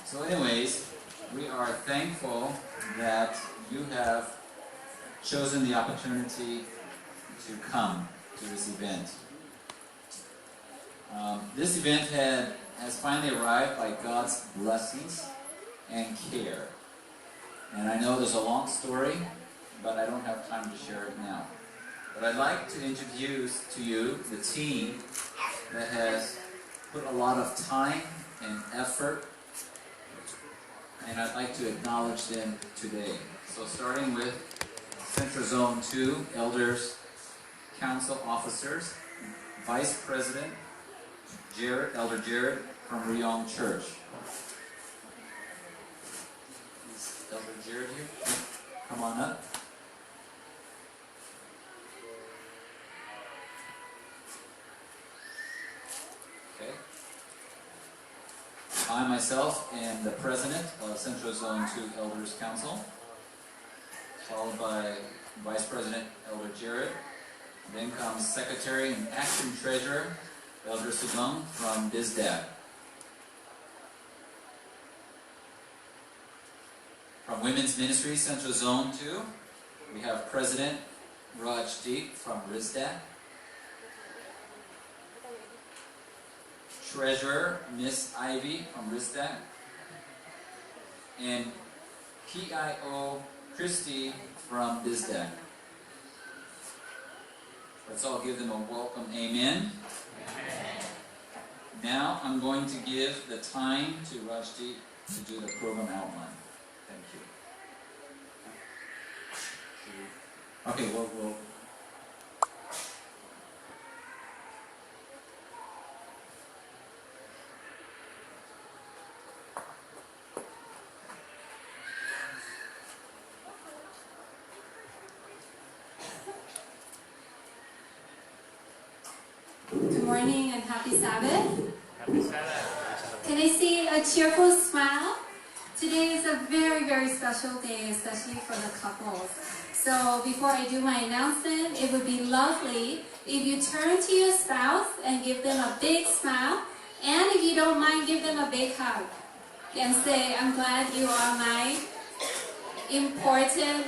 So anyways, we are thankful that you have chosen the opportunity to come to this event. This event has finally arrived by God's blessings and care. And I know there's a long story, but I don't have time to share it now. But I'd like to introduce to you the team that has put a lot of time and effort, and I'd like to acknowledge them today. So starting with Central Zone 2 Elders Council Officers, Vice President Elder Jared from Ryong Church. Is Elder Jared here? Come on up. Okay. I myself am the President of Central Zone 2 Elders Council, followed by Vice President Elder Jared. Then comes Secretary and Acting Treasurer Elder Sugong from Pstr. From Women's Ministry Central Zone 2, we have President Rajdeep from Pstr. Treasurer Miss Ivy from Pstr. And PIO Christy from Pstr. Let's all give them a welcome amen. Now I'm going to give the time to Rajdeep to do the program outline. Thank you. Okay, we'll Good morning and happy Sabbath. Happy Sabbath. Can I see a cheerful smile? Today is a very, very special day, especially for the couples. So before I do my announcement, it would be lovely if you turn to your spouse and give them a big smile. And if you don't mind, give them a big hug. And say, I'm glad you are my important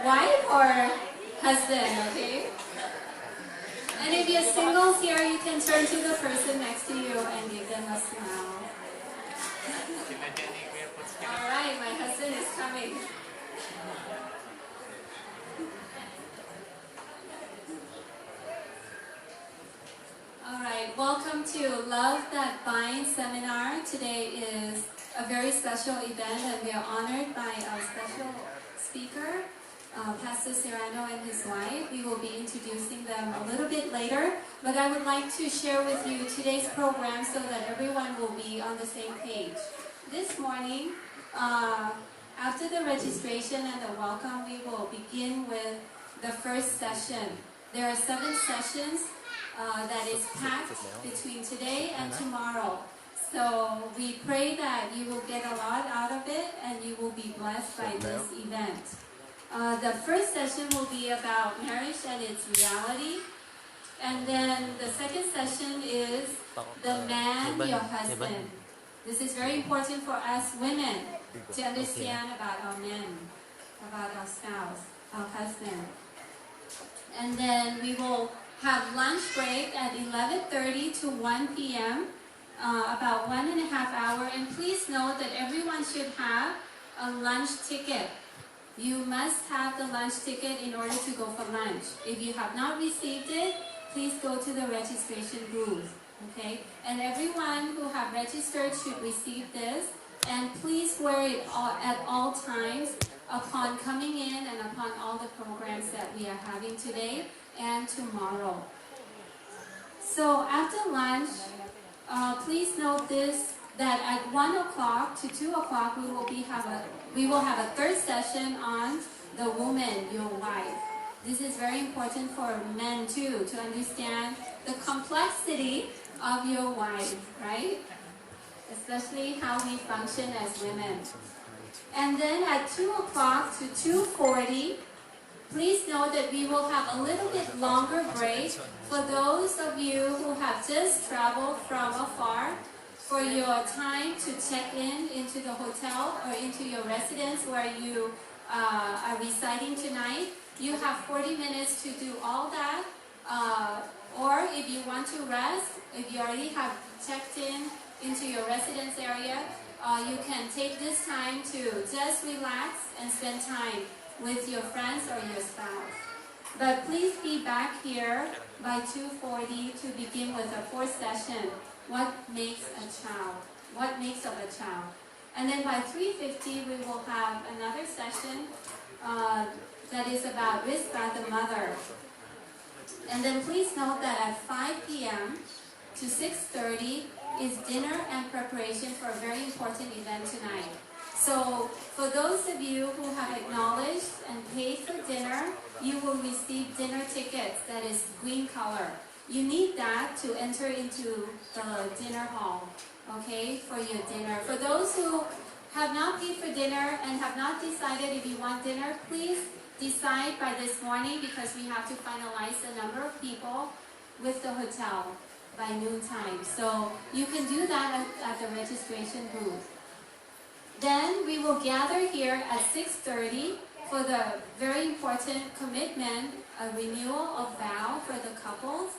wife or husband, okay? And if you're singles here, you can turn to the person next to you and give them a smile. Alright, my husband is coming. Alright, welcome to Love That Binds seminar. Today is a very special event and we are honored by our special speaker, Pastor Serrano and his wife. We will be introducing them a little bit later, but I would like to share with you today's program so that everyone will be on the same page. This morning, after the registration and the welcome, we will begin with the first session. There are 7 sessions that is packed between today and tomorrow. So we pray that you will get a lot out of it and you will be blessed by this event. The first session will be about marriage and its reality. And then the second session is the man, your husband. This is very important for us women to understand about our men, about our spouse, our husband. And then we will have lunch break at 11:30 to 1 p.m., about 1.5 hours. And please note that everyone should have a lunch ticket. You must have the lunch ticket in order to go for lunch. If you have not received it, please go to the registration booth. Okay? And everyone who have registered should receive this. And please wear it at all times upon coming in and upon all the programs that we are having today and tomorrow. So after lunch, please note this, that at 1 o'clock to 2 o'clock we will have a third session on the woman, your wife. This is very important for men too, to understand the complexity of your wife, right? Especially how we function as women. And then at 2 o'clock to 2:40, please note that we will have a little bit longer break for those of you who have just traveled from afar. for your time to check in into the hotel or into your residence where you are residing tonight. You have 40 minutes to do all that. Or if you want to rest, if you already have checked in into your residence area, you can take this time to just relax and spend time with your friends or your spouse. But please be back here by 2:40 to begin with the fourth session, What Makes a Child? What makes of a child? And then by 3:50 we will have another session that is about Rizqah the mother. And then please note that at 5 p.m. to 6:30 is dinner and preparation for a very important event tonight. So for those of you who have acknowledged and paid for dinner, you will receive dinner tickets that is green color. You need that to enter into the dinner hall, okay, for your dinner. For those who have not paid for dinner and have not decided if you want dinner, please decide by this morning because we have to finalize the number of people with the hotel by noon time. So you can do that at the registration booth. Then we will gather here at 6:30 for the very important commitment, a renewal of vow for the couples.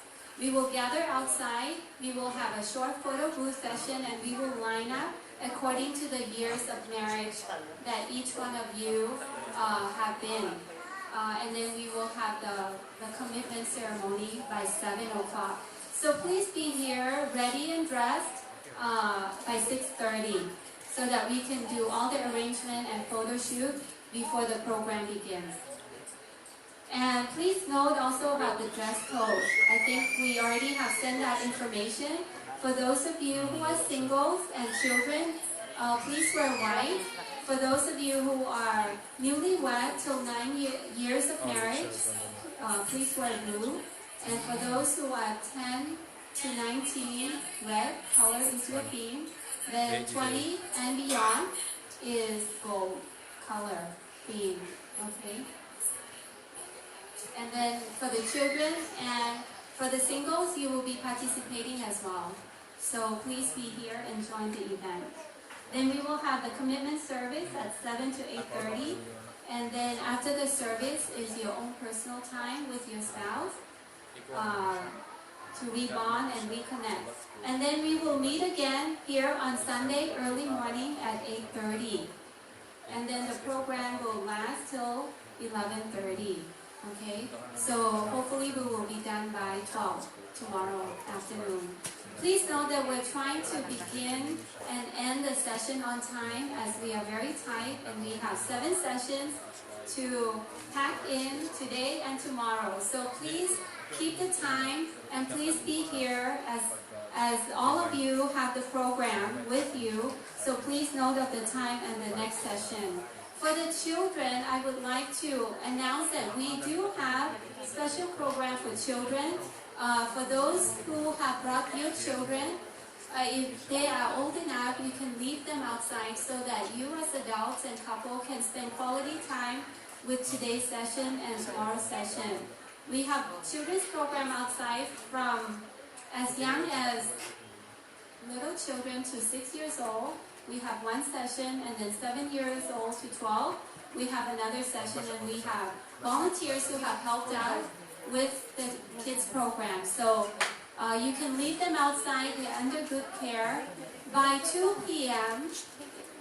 We will gather outside. We will have a short photo booth session and we will line up according to the years of marriage that each one of you have been. And then we will have the commitment ceremony by 7 o'clock. So please be here ready and dressed by 6:30 so that we can do all the arrangement and photo shoot before the program begins. And please note also about the dress code. I think we already have sent that information. For those of you who are singles and children, please wear white. For those of you who are newlywed till 9 years of marriage, please wear blue. And for those who are 10 to 19, red color is your theme. Then 20 and beyond is gold color theme. Okay. And then for the children and for the singles, you will be participating as well. So please be here and join the event. Then we will have the commitment service at 7 to 8:30. And then after the service is your own personal time with your spouse to rebond and reconnect. And then we will meet again here on Sunday early morning at 8:30. And then the program will last till 11:30. Okay, so hopefully we will be done by 12 tomorrow afternoon. Please note that we're trying to begin and end the session on time as we are very tight and we have 7 sessions to pack in today and tomorrow. So please keep the time and please be here as all of you have the program with you. So please note of the time and the next session. For the children, I would like to announce that we do have a special program for children. For those who have brought your children, if they are old enough, you can leave them outside so that you as adults and couple can spend quality time with today's session and tomorrow's session. We have children's program outside from as young as little children to 6 years old. We have one session, and then 7 years old to 12. We have another session, and we have volunteers who have helped out with the kids program. So you can leave them outside. They're under good care. By 2 p.m.,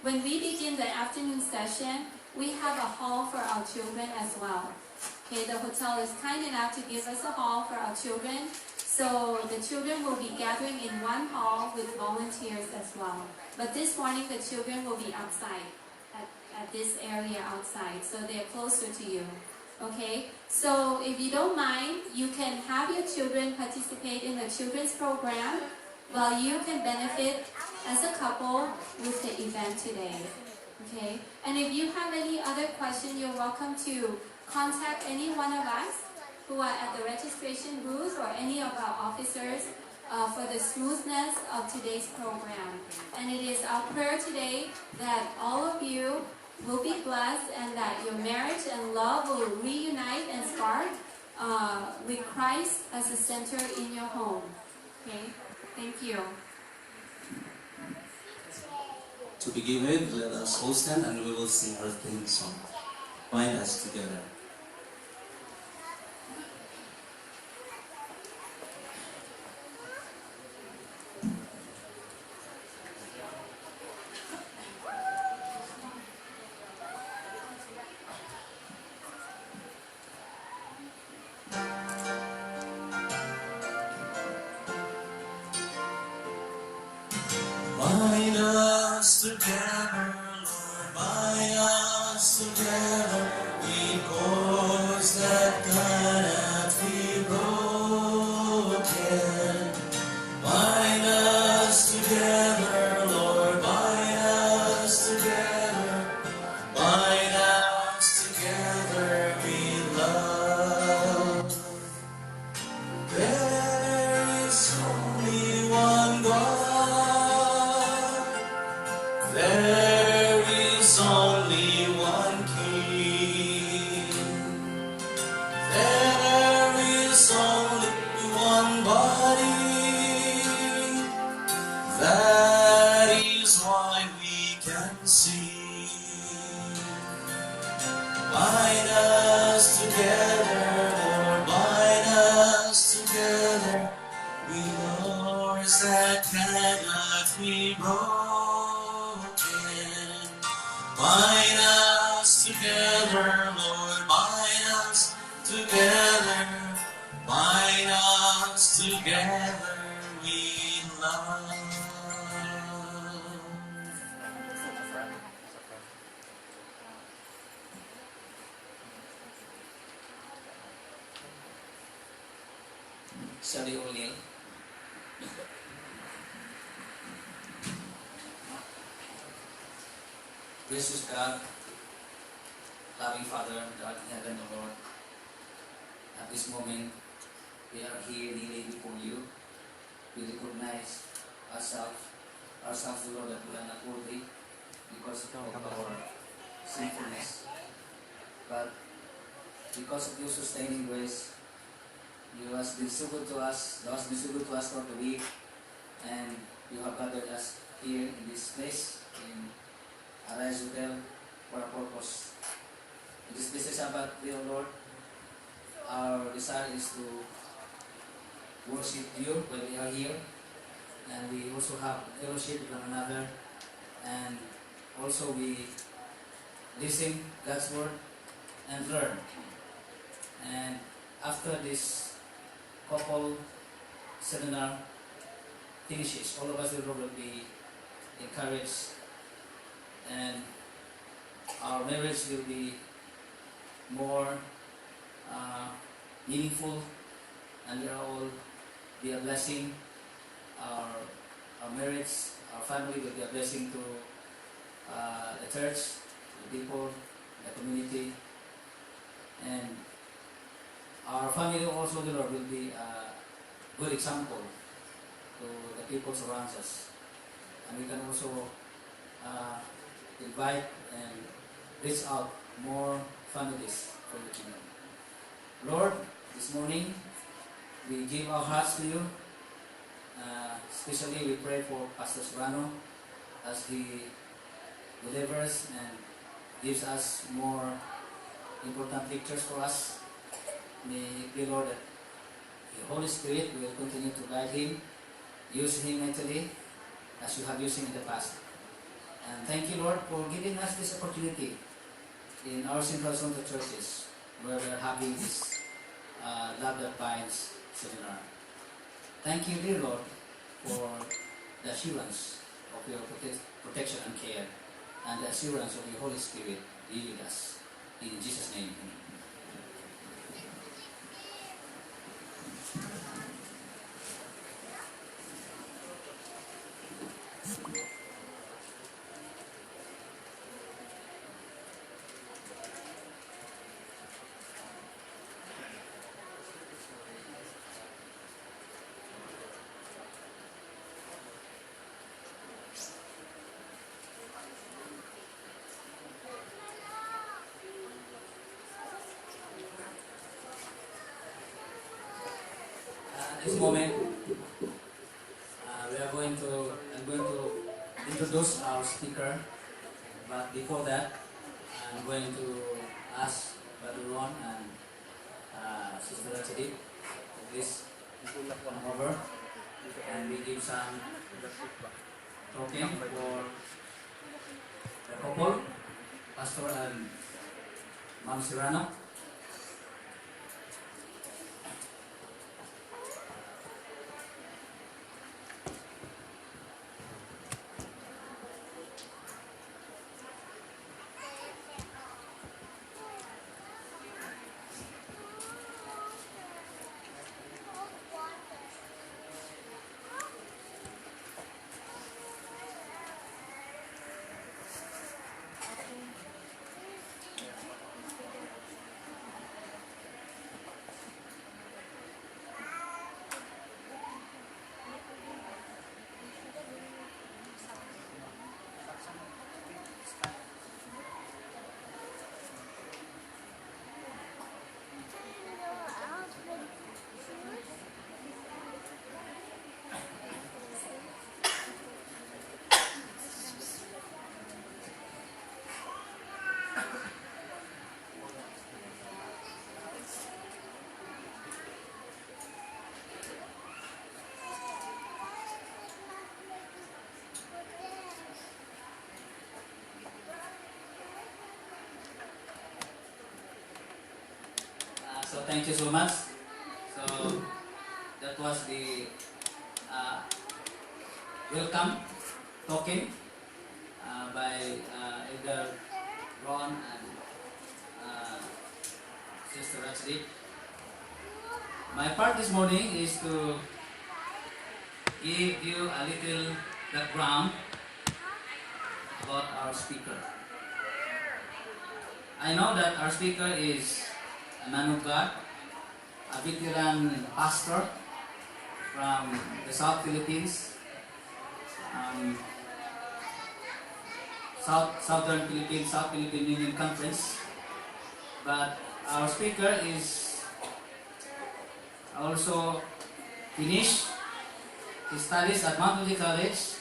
when we begin the afternoon session, we have a hall for our children as well. Okay, the hotel is kind enough to give us a hall for our children. So the children will be gathering in one hall with volunteers as well. But this morning the children will be outside, at this area outside, so they're closer to you. Okay, so if you don't mind, you can have your children participate in the children's program while you can benefit as a couple with the event today. Okay, and if you have any other question, you're welcome to contact any one of us who are at the registration booth or any of our officers for the smoothness of today's program. And it is our prayer today that all of you will be blessed and that your marriage and love will reunite and spark with Christ as the center in your home. Okay, thank you. To begin with, let us all stand and we will sing our theme song, Bind Us Together. Bind us together, Lord, bind us together, with cords that cannot be broken. Bind us together, Lord, bind us together, bind us together with love. There is only one God. There is only one King. There is only one body. That is why we can sing. Bind us together, Lord, bind us together with doors that cannot be broken. Bind us together, Lord, bind us together, bind us together with love. Study O'Neill. Gracious God, loving Father, God in heaven, O Lord, at this moment we are here kneeling before you. We recognize ourselves, O Lord, that we are not worthy because of our sinfulness. But because of your sustaining grace, you have been so good to us, thou hast been so good to us for the week, and you have gathered us here in this place, in Arise Hotel, for a purpose. In this blessed Sabbath, dear Lord, our desire is to worship you when we are here, and we also have fellowship with one another, and also we listen God's word and learn. And after this couple seminar finishes, all of us will be encouraged, and our marriage will be more meaningful, and we are all be a blessing. Our marriage, our family will be a blessing to the church, the people, the community, and our family also, the Lord, will be a good example to the people surrounds us. And we can also invite and reach out more families for the kingdom. Lord, this morning we give our hearts to you. Especially we pray for Pastor Serrano as he delivers and gives us more important lectures for us. May we pray, Lord, that the Holy Spirit will continue to guide him, use him mentally as you have used him in the past. And thank you, Lord, for giving us this opportunity in our Central Zonta churches where we are having this Love That Binds seminar. Thank you, dear Lord, for the assurance of your protection and care, and the assurance of your Holy Spirit be with us. In Jesus' name, amen. At this moment, I'm going to introduce our speaker, but before that, I'm going to ask Brother Ron and Sister Rachidi to please come over and we give some talking for the couple, Pastor and Ma'am Serrano. So thank you so much. So that was the welcome talking by Elder Ron and Sister Rachdi. My part this morning is to give you a little background about our speaker. I know that our speaker is a man of God, a veteran pastor from the South Philippines, Southern Philippines, South Philippine Union Conference. But our speaker is also finished his studies at Mount Olive College.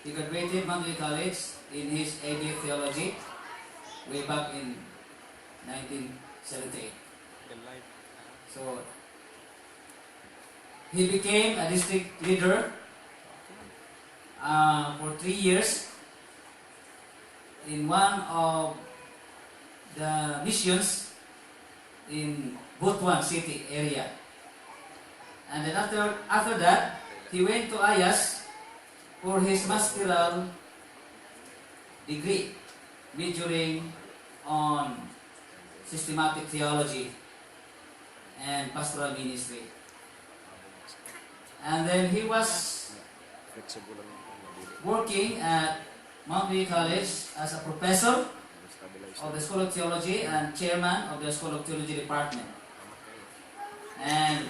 He graduated Mount Olive College in his AD Theology way back in 1978. So he became a district leader for 3 years in one of the missions in Butuan City area. And then after that, he went to IAS for his masteral degree, majoring on systematic theology and pastoral ministry. And then he was working at Mount Lee College as a professor of the School of Theology and chairman of the School of Theology department. And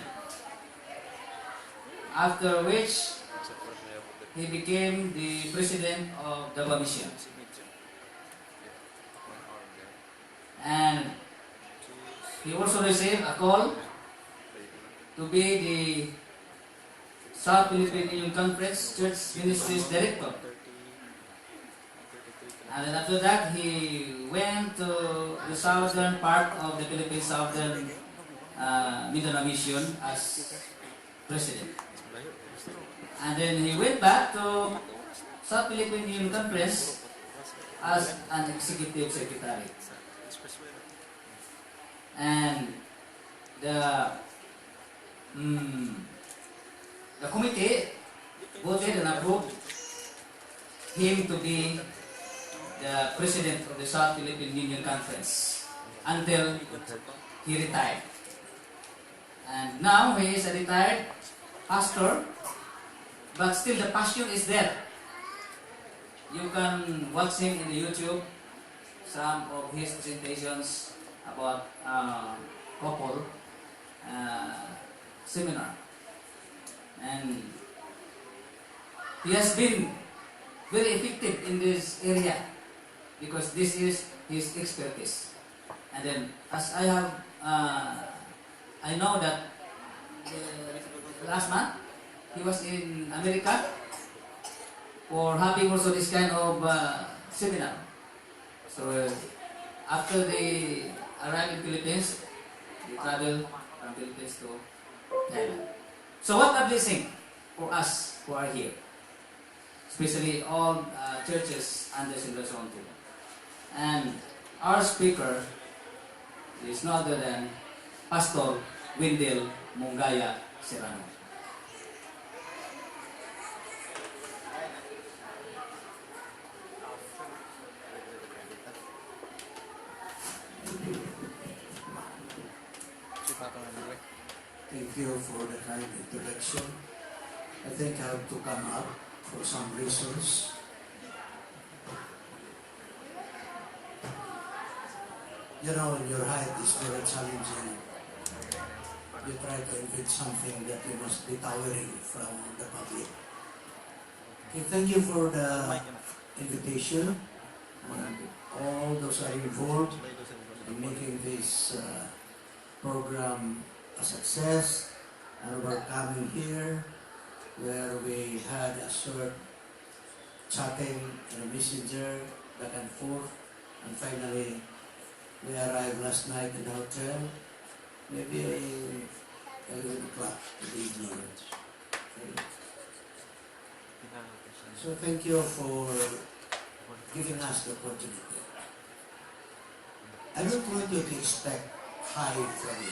after which he became the president of the Mission. And he also received a call to be the South Philippine Union Conference Church Ministries Director. And then after that, he went to the southern part of the Philippine Southern Mindanao Mission as president. And then he went back to South Philippine Union Conference as an executive secretary. And the committee voted and approved him to be the president of the South Philippine Union Conference until he retired. And now he is a retired pastor, but still the passion is there. You can watch him in the YouTube, some of his presentations about couple seminar. And he has been very effective in this area because this is his expertise. And then as I have, I know that last month he was in America for having also this kind of seminar. So after they arrive in Philippines, they travel from Philippines to Thailand. So what a blessing for us who are here, especially all churches under Celebration too. And our speaker is no other than Pastor Wendell Mongaya Serrano. Thank you for the kind introduction. I think I have to come up for some reasons. You know, when your height is very challenging, you try to invent something that you must be towering from the public. Okay, thank you for the invitation and all those are involved in making this program a success, and we're coming here where we had a short chatting in a messenger back and forth, and finally we arrived last night in the hotel, maybe 11 o'clock in the evening. Okay. So thank you for giving us the opportunity. I don't want you to expect high from me.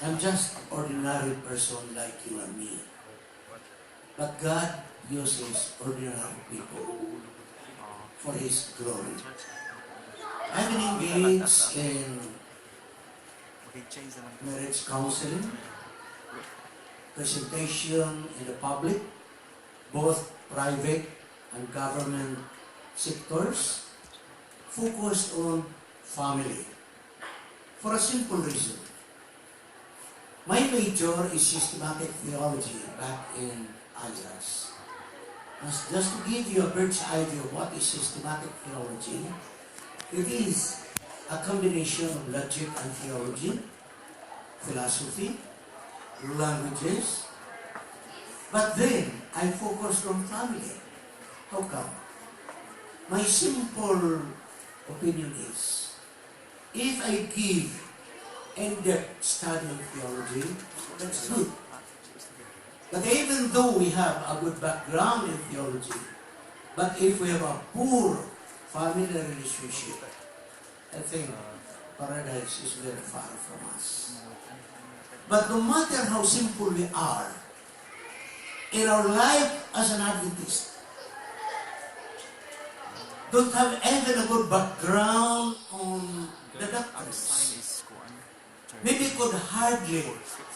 I'm just an ordinary person like you and me. But God uses ordinary people for His glory. I've been engaged in marriage counseling, presentation in the public, both private and government sectors, focused on family. For a simple reason. My major is systematic theology back in IAS. Just to give you a bird's eye view of what is systematic theology, it is a combination of logic and theology, philosophy, languages, but then I focused on family. How come? My simple opinion is, if I give in-depth study of theology, that's good. But even though we have a good background in theology, but if we have a poor family relationship, I think paradise is very far from us. But no matter how simple we are, in our life as an Adventist, don't have even a good background on the doctrines. Maybe could hardly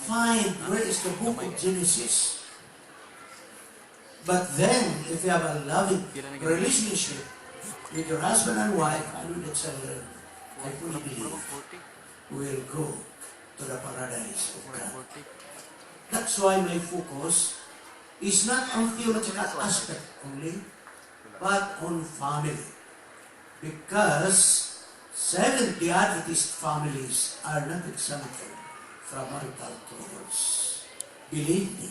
find where is the book of Genesis. But then, if you have a loving relationship with your husband and wife and with the children, I fully believe we will go to the paradise of God. That's why my focus is not on theological aspect only, but on family. Because 70 Adventist families are not exempted from marital troubles. Believe me,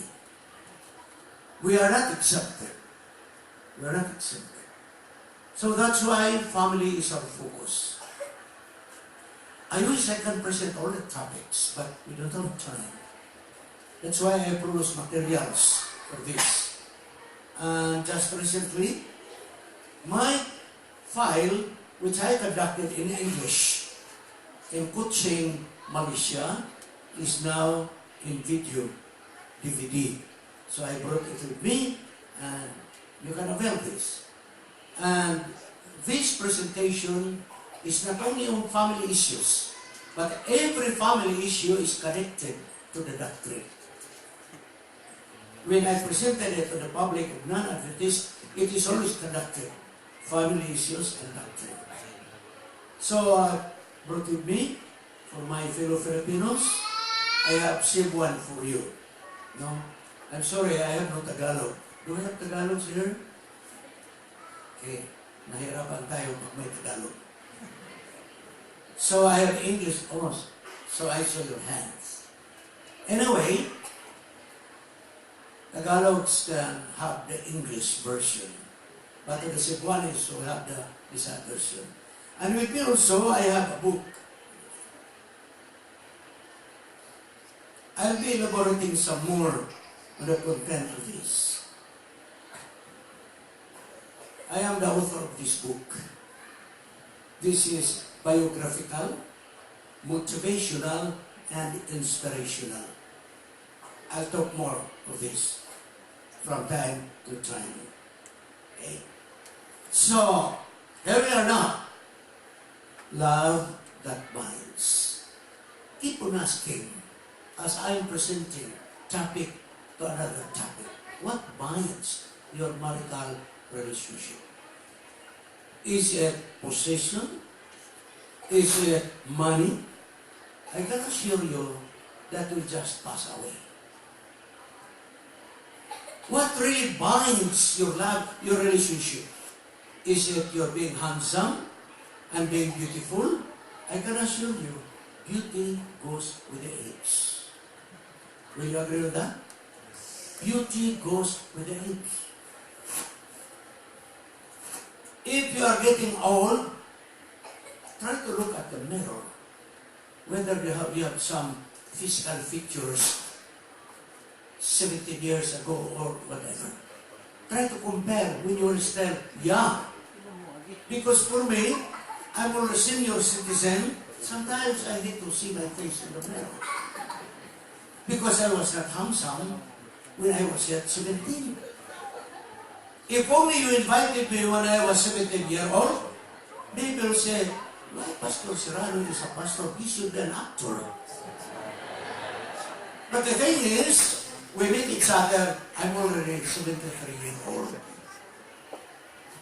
we are not exempted. We are not exempted. So that's why family is our focus. I wish I can present all the topics, but we don't have time. That's why I produce materials for this. And just recently, my file, which I conducted in English in Kuching, Malaysia, is now in video, DVD. So I brought it with me, and you can avail this. And this presentation is not only on family issues, but every family issue is connected to the doctrine. When I presented it to the public of non-Adventists, it is always conducted, family issues and doctrine. So I brought with me, for my fellow Filipinos, I have saved one for you. No? I'm sorry, I have no Tagalog. Do we have Tagalog here? Okay, nahirapan tayo pag may Tagalog. So I have English almost. So I saw your hands. Anyway, Tagalogs can have the English version, but the Cebuanos will have the Bisaya version. And with me also, I have a book. I'll be elaborating some more on the content of this. I am the author of this book. This is biographical, motivational, and inspirational. I'll talk more of this from time to time. Okay? So, here we are now. Love that binds. Keep on asking, as I am presenting topic to another topic, what binds your marital relationship? Is it possession? Is it money? I can assure you that will just pass away. What really binds your love, your relationship? Is it your being handsome and being beautiful? I can assure you, beauty goes with the age. Will you agree with that? Beauty goes with the age. If you are getting old, try to look at the mirror. Whether you have some physical features 17 years ago or whatever. Try to compare when you were still young. Because for me, I'm a senior citizen. Sometimes I need to see my face in the mirror. Because I was not handsome when I was yet 17. If only you invited me when I was 17 years old, maybe you'll say, why Pastor Serrano is a pastor, he should be an actor. But the thing is, we meet each other, I'm already 73 years old.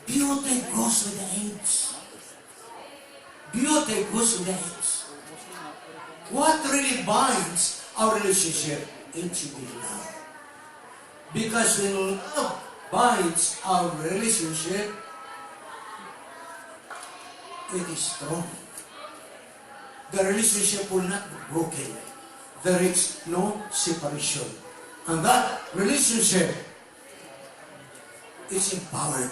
Beauty goes with the age. Beauty goes with the age. What really binds our relationship? It should be love. Because when love binds our relationship, it is strong. The relationship will not be broken. There is no separation. And that relationship is empowered.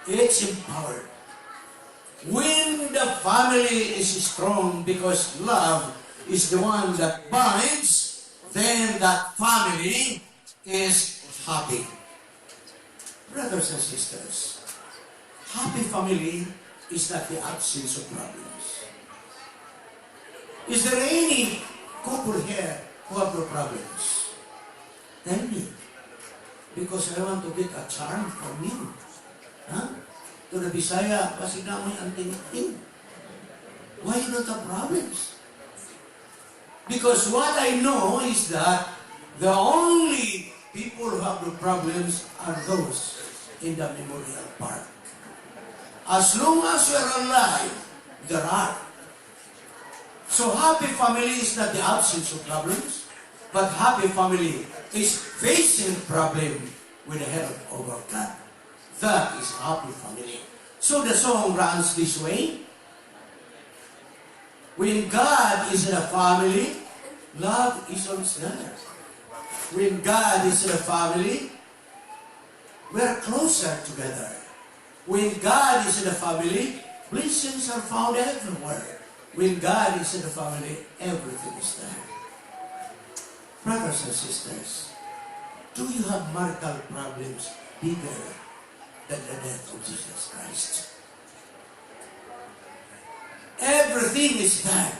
It's empowered. When the family is strong because love is the one that binds, then that family is happy. Brothers and sisters, happy family is not the absence of problems. Is there any couple here who have no problems? Tell me. Because I want to get a charm from you. Huh? To the Bisaya, kasi namin ang ting-ting. Why you don't have problems? Because what I know is that the only people who have no problems are those in the memorial park. As long as you are alive, there are. So happy family is not the absence of problems, but happy family is facing problem with the help of our God. That is happy family. So the song runs this way. When God is in a family, love is always there. When God is in a family, we are closer together. When God is in a family, blessings are found everywhere. When God is in a family, everything is there. Brothers and sisters, do you have marital problems bigger than the death of Jesus Christ? Everything is there.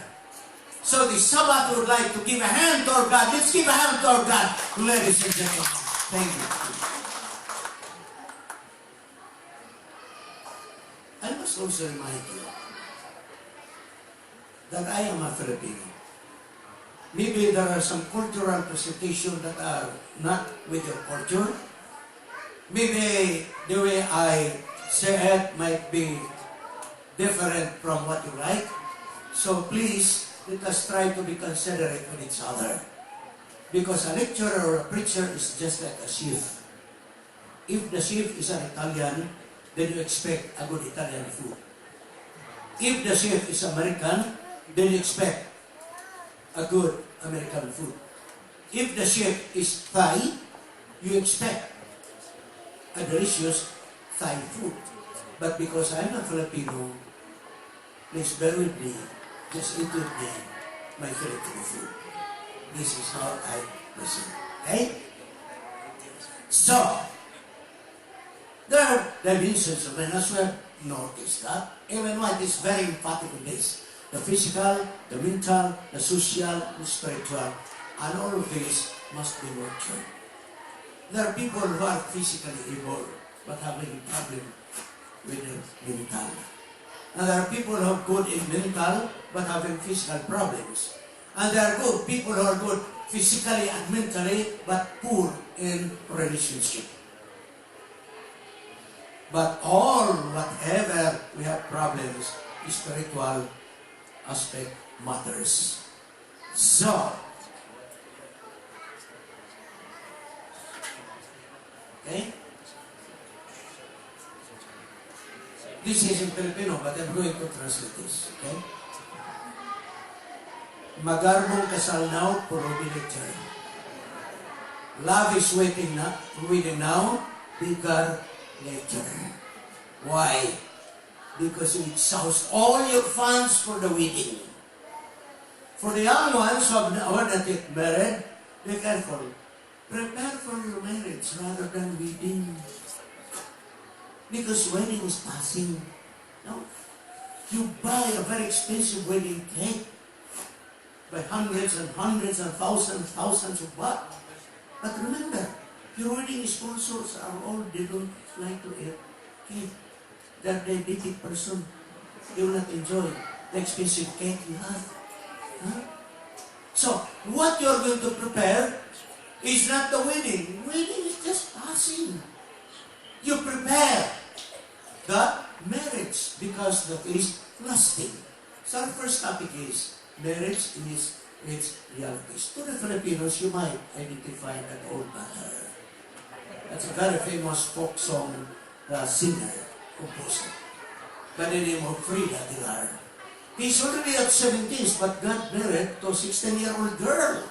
So this Sabbath would like to give a hand to our God. Let's give a hand to our God, ladies and gentlemen. Thank you. I must also remind you that I am a Filipino. Maybe there are some cultural presentations that are not with your culture. Maybe the way I say it might be different from what you like. So please, let us try to be considerate with each other. Because a lecturer or a preacher is just like a chef. If the chef is an Italian, then you expect a good Italian food. If the chef is American, then you expect a good American food. if the shape is Thai, you expect a delicious Thai food. But because I'm a Filipino, please bear with me, just eat with me my Filipino food. This is how I present. Okay? So, there are dimensions of men as well. Notice that. Ellen White is very emphatic on this. The physical, the mental, the social, the spiritual, and all of this must be nurtured. There are people who are physically able but having problem with their mental. And there are people who are good in mental but having physical problems. And there are good people who are good physically and mentally but poor in relationship. But all, whatever we have problems, spiritual aspect matters. So, okay? This is in Filipino, but I'm going to translate this, okay? Magarbong kasal now, puro bilichay. Love is waiting now, bigger later. Why? Because it exhausts all your funds for the wedding. For the young ones who are not yet married, be careful. Prepare for your marriage rather than wedding. Because wedding is passing. No? You buy a very expensive wedding cake by hundreds and hundreds and thousands of baht. But remember, your wedding sponsors are all, they don't like to eat cake. They're diabetic person. They will not enjoy the expensive cake you have. Huh? So, what you're going to prepare is not the wedding. Wedding is just passing. You prepare the marriage because that is lasting. So our first topic is marriage is its realities. To the Filipinos, you might identify that old matter. That's a very famous folk song singer, composer, by the name of Frida Dilar. He's already at 70s, but got married to a 16-year-old girl.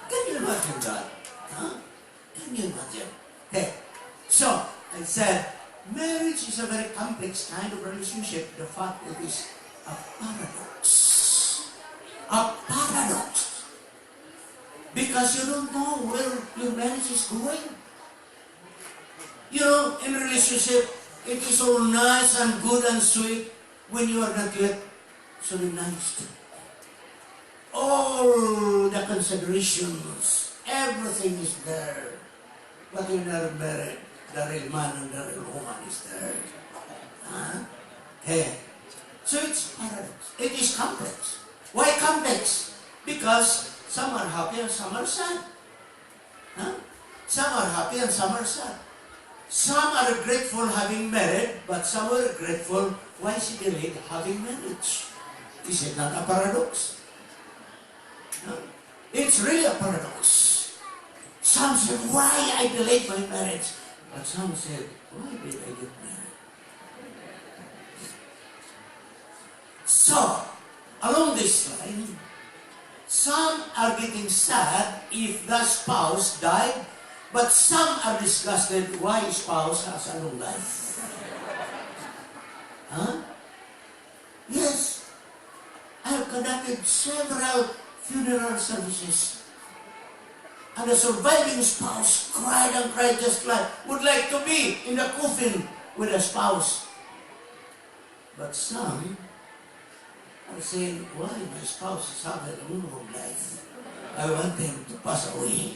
Can you imagine that? Huh? Can you imagine? Hey, so I said, marriage is a very complex kind of relationship. The fact it is a paradox. A paradox. Because you don't know where your marriage is going. You know, in a relationship, it is all nice and good and sweet when you are not yet solemnized. All the considerations, everything is there. But when you are married, the real man and the real woman is there. Huh? Hey. So it's paradox. It is complex. Why complex? Because some are happy and some are sad. Huh? Some are happy and some are sad. Some are grateful having married, but some are grateful why she delayed having marriage. Is it not a paradox? No? It's really a paradox. Some said, why I delayed my marriage? But some said, why did I get married? So, along this line, some are getting sad if the spouse died, but some are disgusted why spouse has a long life. Huh? Yes. I have conducted several funeral services. And the surviving spouse cried and cried just like, would like to be in the coffin with a spouse. But some are saying, why my spouse is having a long life? I want him to pass away.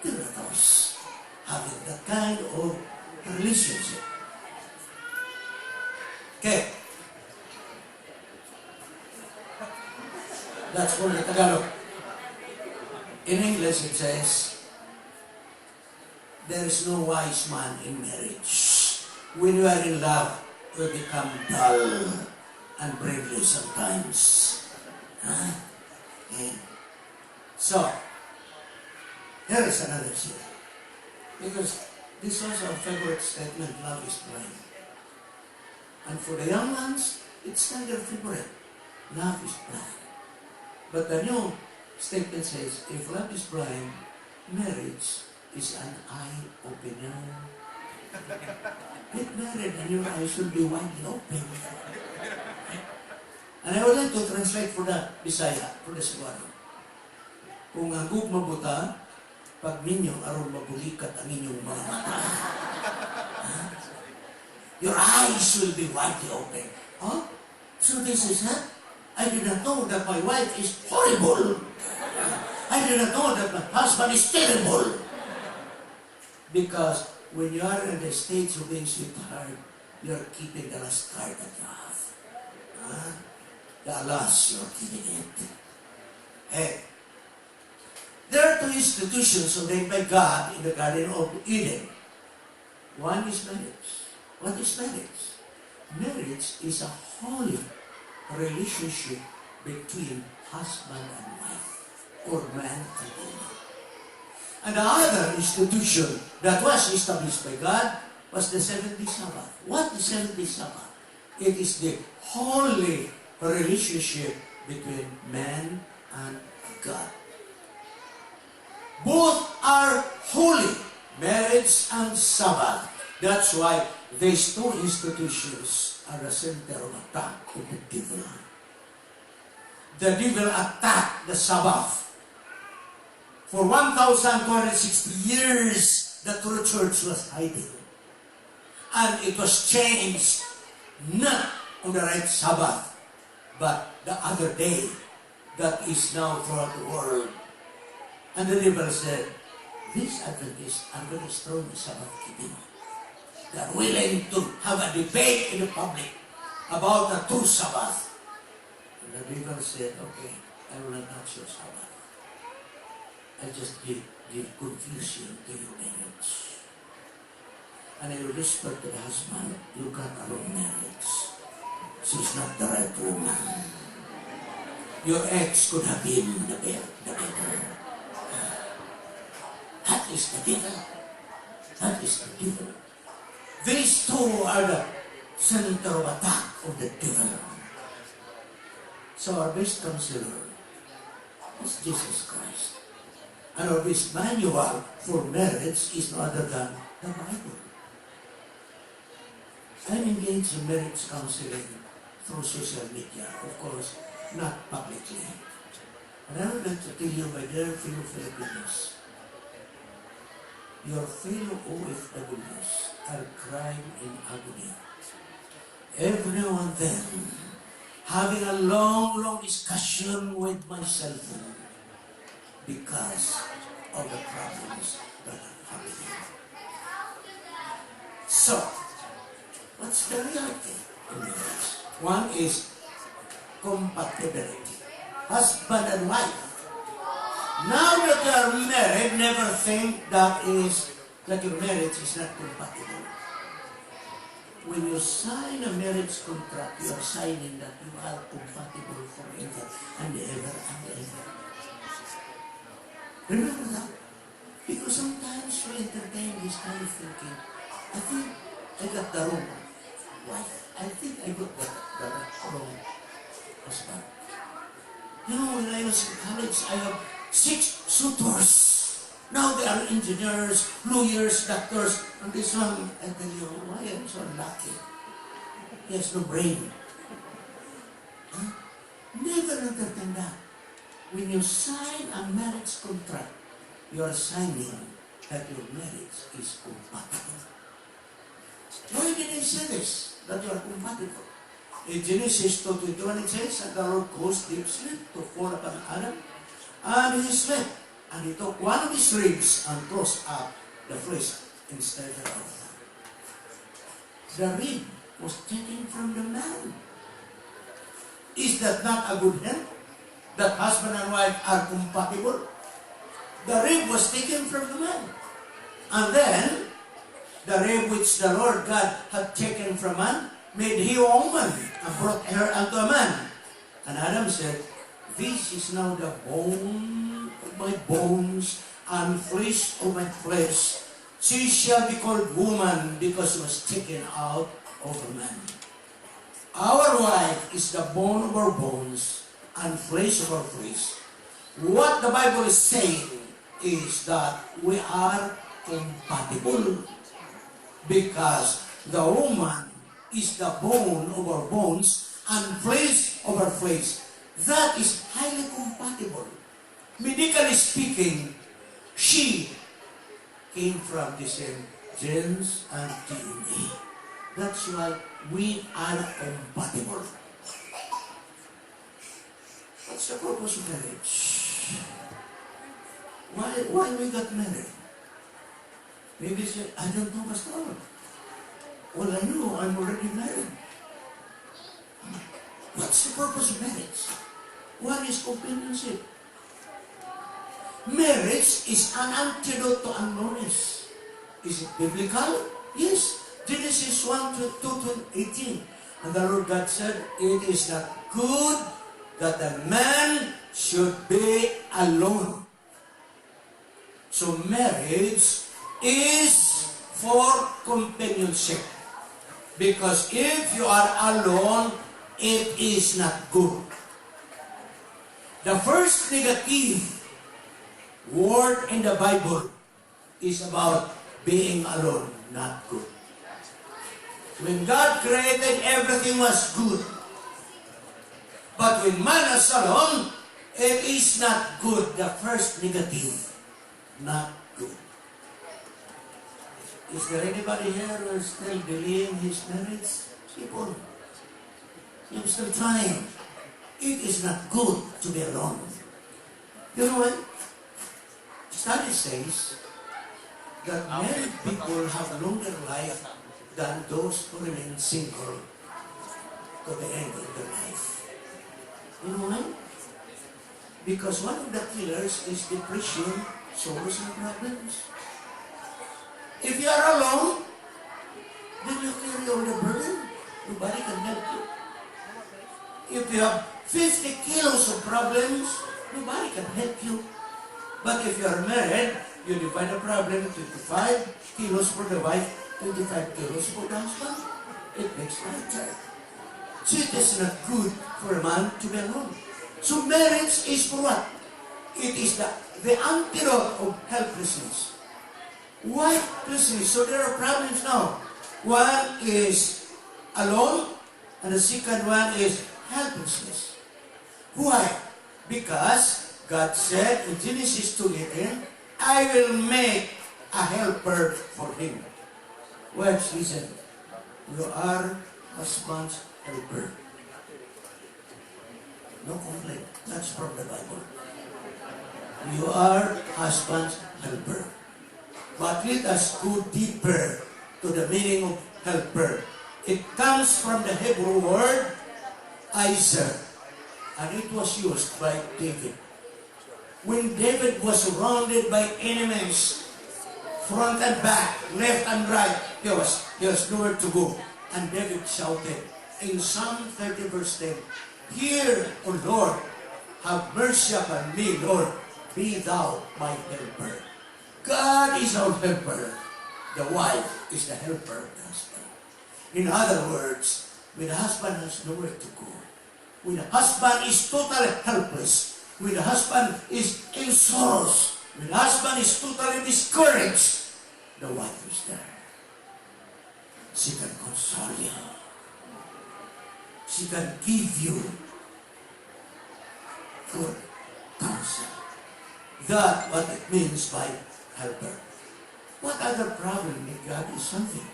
There are those having that kind of relationship. Okay. That's for the Tagalog. In English it says, there is no wise man in marriage. When you are in love, you become dull and brainless sometimes. Huh? Okay. So, here is another share. Because this was our favorite statement, love is blind. And for the young ones, it's still their favorite. Love is blind. But the new statement says, if love is blind, marriage is an eye-opener. Get married and your eyes will be widely open. And I would like to translate for the Bisaya, for the Cebuano. Kung hagug mabuta, pag ninyo aron mabulikat ang inyong mga mata. Your eyes will be widely open. Huh? So this is it? I did not know that my wife is horrible. I did not know that my husband is terrible. Because when you are in the stage of being sweetheart, you're keeping the last card that you have. Huh? The alas, you're keeping it. Hey, there are two institutions ordained by God in the Garden of Eden. One is marriage. What is marriage? Marriage is a holy relationship between husband and wife, or man and woman. And the other institution that was established by God was the 70th Sabbath. What is 70th Sabbath? It is the holy relationship between man and God. Both are holy, marriage and Sabbath. That's why these two institutions are the center of attack of the devil. The devil attacked the Sabbath. For 1,260 years, the true church was hiding. And it was changed, not on the right Sabbath, but the other day that is now throughout the world. And the devil said, these Adventists are very strong in Sabbath keeping. They are willing to have a debate in the public about the true Sabbath. And the devil said, okay, I will not touch your Sabbath. I just give confusion to your marriage. And I will whisper to the husband, you got a wrong marriage. She's not the right woman. Your ex could have been the better. That is the devil. That is the devil. These two are the center of attack of the devil. So our best counselor is Jesus Christ. And our best manual for marriage is no other than the Bible. I'm engaged in marriage counseling through social media, of course, not publicly. And I would like to tell you, my dear fellow Filipinos, your fellow OFWs are crying in agony. Every now and then, having a long discussion with my cell phone because of the problems that are happening. So, what's the reality in marriage? One is compatibility. Husband and wife. Now that you are married, never think that your marriage is not compatible. When you sign a marriage contract, you are signing that you are compatible forever and ever and ever. Remember that? Because sometimes we entertain this kind of thinking. I think I got the wrong wife. I think I got the wrong husband. You know, when I was in college, I have 6 suitors. Now they are engineers, lawyers, doctors. And this one, I tell you, why I'm so lucky. He has no brain. Huh? Never entertain that. When you sign a marriage contract, you are signing that your marriage is compatible. Why did I say this? That you are compatible. In Genesis 2:21 it says, and the Lord caused deep sleep to fall upon Adam, and he slept, and he took one of his ribs and closed up the flesh instead of the rib was taken from the man. Is that not a good help? That husband and wife are compatible? The rib was taken from the man. And then, the rib which the Lord God had taken from man, made he a woman, and brought her unto a man. And Adam said, this is now the bone of my bones, and flesh of my flesh. She shall be called woman, because she was taken out of a man. Our wife is the bone of our bones, and flesh of our flesh. What the Bible is saying is that we are compatible because the woman is the bone of our bones and flesh of our flesh. That is highly compatible. Medically speaking, she came from the same genes and DNA. That's why we are compatible. What's the purpose of marriage? Why we got married? Maybe say, I don't know, Pastor. Well, I know I'm already married. What's the purpose of marriage? What is companionship? Marriage is an antidote to unknownness. Is it biblical? Yes. Genesis 1:18. And the Lord God said, it is not good that a man should be alone. So marriage is for companionship. Because if you are alone, it is not good. The first negative word in the Bible is about being alone, not good. When God created, everything was good. But when man is alone, it is not good. The first negative, not good. Is there anybody here who is still delaying his marriage? People, you're still trying. It is not good to be alone. You know what? Study says that married people have longer life than those who remain single to the end of their life. You know why? Because one of the killers is depression, sorrows, and problems. If you are alone, then you carry all the burden. Nobody can help you. If you have 50 kilos of problems, nobody can help you. But if you are married, you divide the problem 25 kilos for the wife, 25 kilos for the husband. It makes lighter. So it is not good for a man to be alone. So marriage is for what? It is the antidote of helplessness. Why helplessness? So there are problems now. One is alone, and the second one is helplessness. Why? Because God said in Genesis 2:18, I will make a helper for him. Wives, listen. You are husband's helper. No complaint. That's from the Bible. You are husband's helper. But let us go deeper to the meaning of helper. It comes from the Hebrew word Isaac, and it was used by David. When David was surrounded by enemies, front and back, left and right, he was nowhere to go. And David shouted in Psalm 30 verse 10, Hear, O Lord, have mercy upon me, Lord, be thou my helper. God is our helper. The wife is the helper of the husband. In other words, when the husband has nowhere to go, when the husband is totally helpless, when the husband is in sorrows, when the husband is totally discouraged, the wife is there. She can console you. She can give you good counsel. That's what it means by helper. What other problem with God is something?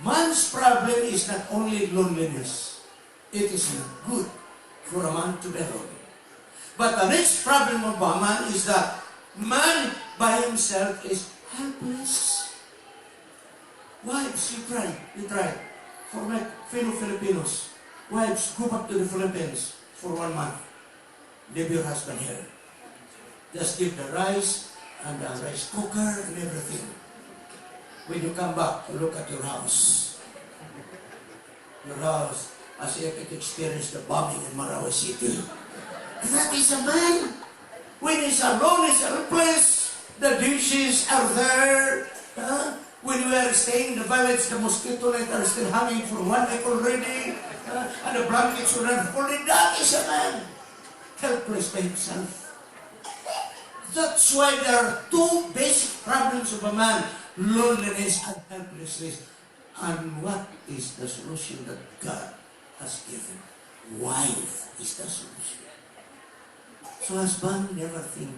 Man's problem is not only loneliness. It is not good for a man to be alone. But the next problem of a man is that man by himself is helpless. Wives, you try. For my fellow Filipinos, wives, go back to the Philippines for 1 month. Leave your husband here. Just give the rice and the rice cooker and everything. When you come back, you look at your house. Your house, as if it experienced the bombing in Marawi City. That is a man. When he's alone, he's helpless. The dishes are there. When we are staying in the village, the mosquito net are still hanging for 1 week already. And the blankets are not folded. That is a man. Helpless by himself. That's why there are two basic problems of a man, loneliness and helplessness. And what is the solution that God has given? Wife is the solution. So husband, never think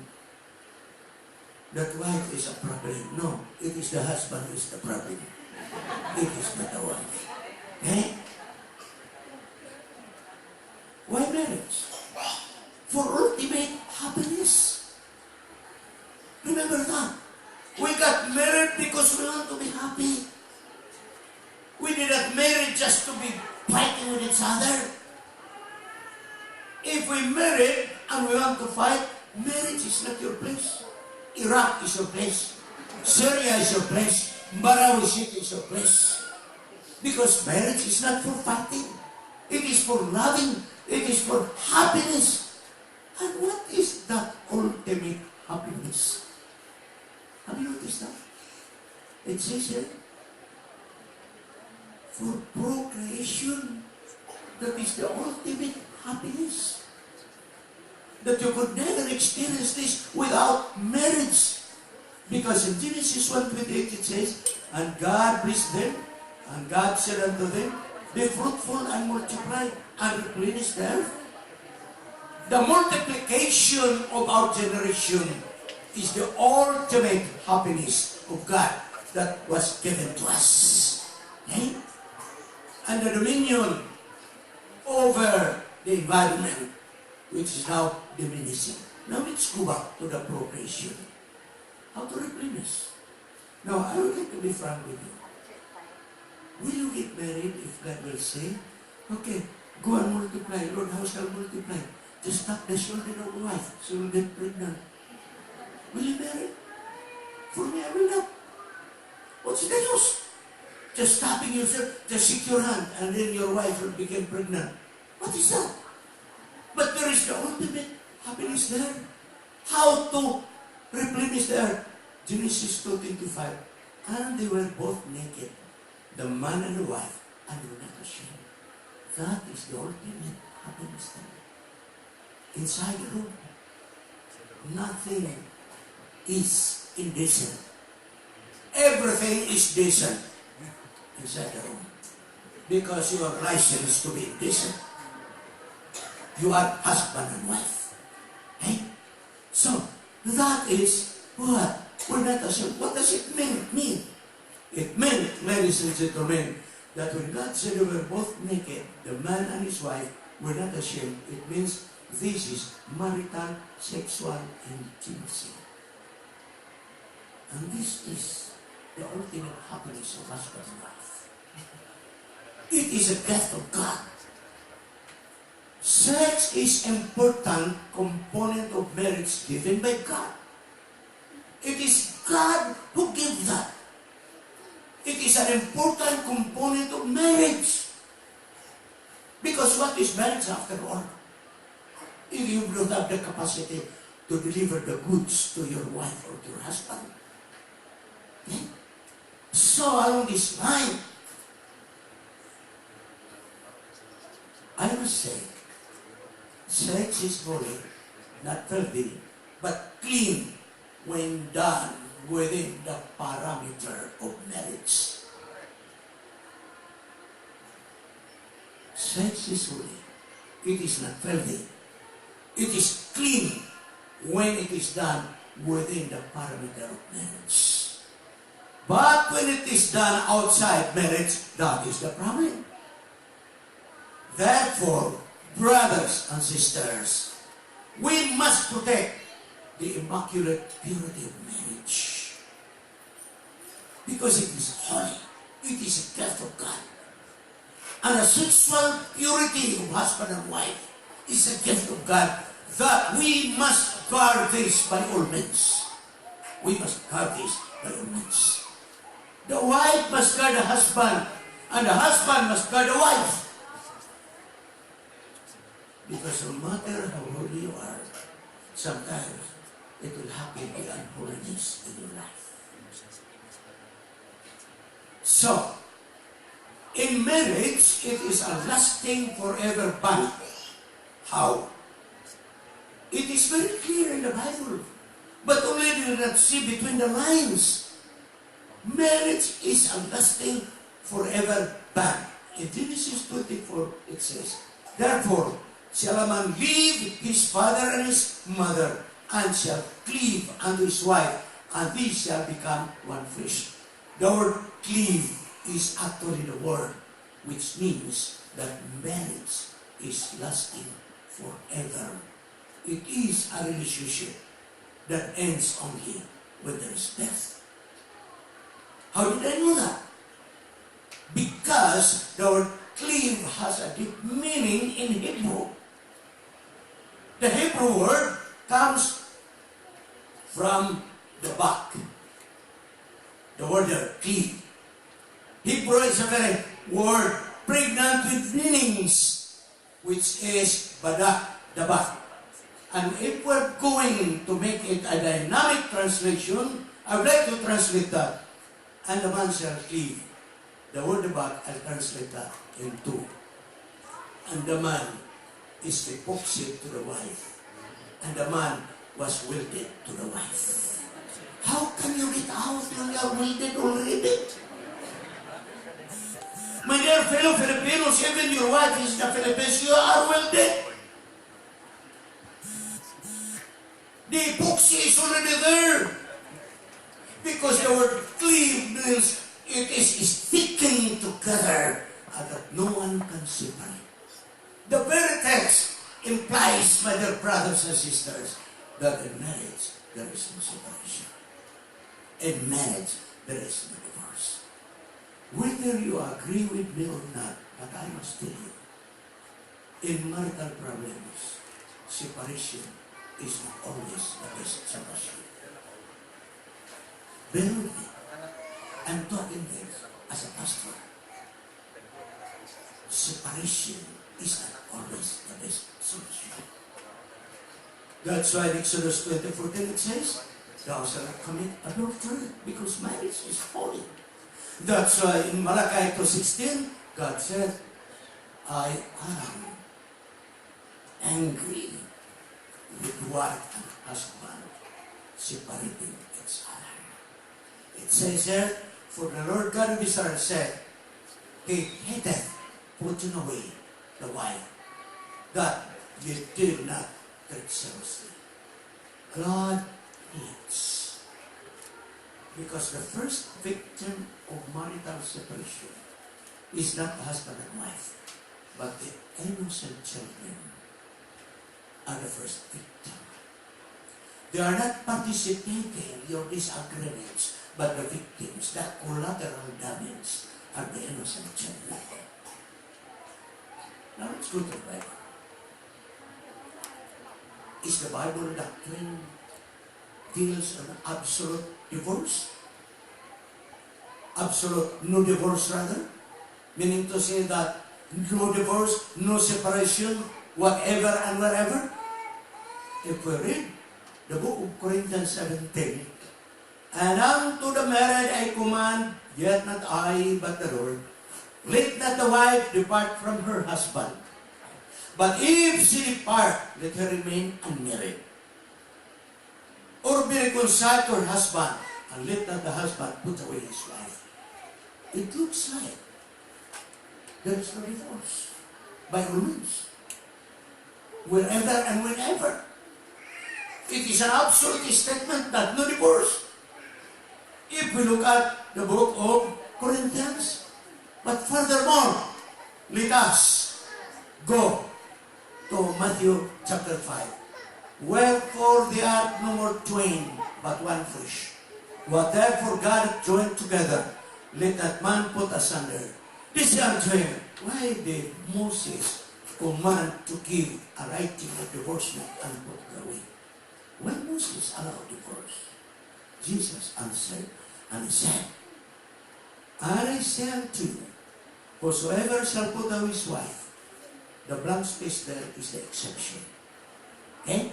that wife is a problem. No, it is the husband who is the problem. It is not the wife. Okay? Why marriage? For ultimate happiness. Remember that. We got married because we want to be happy. We did not marry just to be fighting with each other. If we married and we want to fight, marriage is not your place. Iraq is your place. Syria is your place. Marawi City is your place. Because marriage is not for fighting. It is for loving. It is for happiness. And what is that ultimate happiness? Have you noticed that? It says here, for procreation, that is the ultimate happiness. That you could never experience this without marriage. Because in Genesis 1:28 it says, and God blessed them, and God said unto them, be fruitful and multiply and replenish the earth. The multiplication of our generation is the ultimate happiness of God that was given to us. Okay? And the dominion over the environment, which is now diminishing. Now let's go back to the procreation. How to replenish. Now, I would like to be frank with you. Will you get married if God will say, okay, go and multiply. Lord, how shall multiply? Just tap the shoulder of the wife, so you'll get pregnant. Will you marry? For me, I will not. What's the use? Just tapping yourself, just shake your hand, and then your wife will become pregnant. What is that? But there is the ultimate happiness there. How to replenish the earth? Genesis 2:25. And they were both naked, the man and the wife, and they were not ashamed. That is the ultimate happiness there. Inside the room, nothing is indecent. Everything is decent inside the room. Because you are licensed to be indecent. You are husband and wife. Okay? So, that is what? We're not ashamed. What does it mean? It meant, ladies and gentlemen, that when God said they were both naked, the man and his wife were not ashamed. It means this is marital sexual intimacy. And this is the ultimate happiness of husband and wife. It is a gift of God. Sex is an important component of marriage given by God. It is God who gave that. It is an important component of marriage. Because what is marriage after all? If you don't have the capacity to deliver the goods to your wife or to your husband. Okay? So along this line, I must say, sex is holy, not filthy, but clean when done within the parameter of marriage. Sex is holy. It is not filthy. It is clean when it is done within the parameter of marriage. But when it is done outside marriage, that is the problem. Therefore, brothers and sisters, we must protect the immaculate purity of marriage. Because it is holy. It is a gift of God. And the sexual purity of husband and wife is a gift of God that we must guard this by all means. We must guard this by all means. The wife must guard the husband, and the husband must guard the wife. Because no matter how holy you are, sometimes it will happen the unholiness in your life. So, in marriage, it is a lasting forever bond. How? It is very clear in the Bible. But only do not see between the lines. Marriage is a lasting forever bond. In Genesis 24, it says, therefore, shall a man leave his father and his mother, and shall cleave unto his wife, and these shall become one flesh. The word cleave is actually the word which means that marriage is lasting forever. It is a relationship that ends only when there is death. How did I know that? Because the word cleave has a deep meaning in Hebrew. The Hebrew word comes from the back. The word cleave. Hebrew is a very word pregnant with meanings, which is badak, the back. And if we're going to make it a dynamic translation, I would like to translate that. And the man shall cleave. The word back, I'll translate that in two. And the man is the opposite to the wife. And the man was welded to the wife. How can you get out when you are welded already? My dear fellow Filipinos, even your wife is the Philippines, you are welded. The epoxy is already there. Because the word cleave means it is sticking together and that no one can separate. The very text implies, my dear brothers and sisters, that in marriage there is no separation. In marriage there is no divorce. Whether you agree with me or not, but I must tell you, in marital problems, separation is not always the best solution. Bear with me. I'm talking this as a pastor. Separation is not always the best solution. That's why in Exodus 20:14 it says, thou shalt not commit adultery, because marriage is holy. That's why in Malachi 2:16, God said, I am angry with wife and husband separating each other. It says here, for the Lord God of Israel said, he hateth putting away the wife that you did not take seriously. God hates. Because the first victim of marital separation is not the husband and wife, but the innocent children are the first victim. They are not participating in your disagreements, but the victims, that collateral damage, are the innocent children. Now let's go to the Bible. Is the Bible doctrine deals on absolute divorce? Absolute no divorce rather? Meaning to say that no divorce, no separation, whatever and wherever? If we read the book of Corinthians 17, and unto the married I command, yet not I, but the Lord, let not the wife depart from her husband. But if she depart, let her remain unmarried. Or be reconciled to her husband, and let not the husband put away his wife. It looks like there is no divorce, by all means, wherever and whenever. It is an absolute statement that no divorce. If we look at the book of Corinthians, but furthermore, let us go to Matthew chapter 5. Wherefore they are no more twain, but one flesh. Whatever God hath joined together, let that man put asunder. This is him. Why did Moses command to give a writing of divorcement and put it away? When Moses allowed divorce, Jesus answered and he said, and I say unto you, whosoever shall put away his wife, the blank space there is the exception. Okay?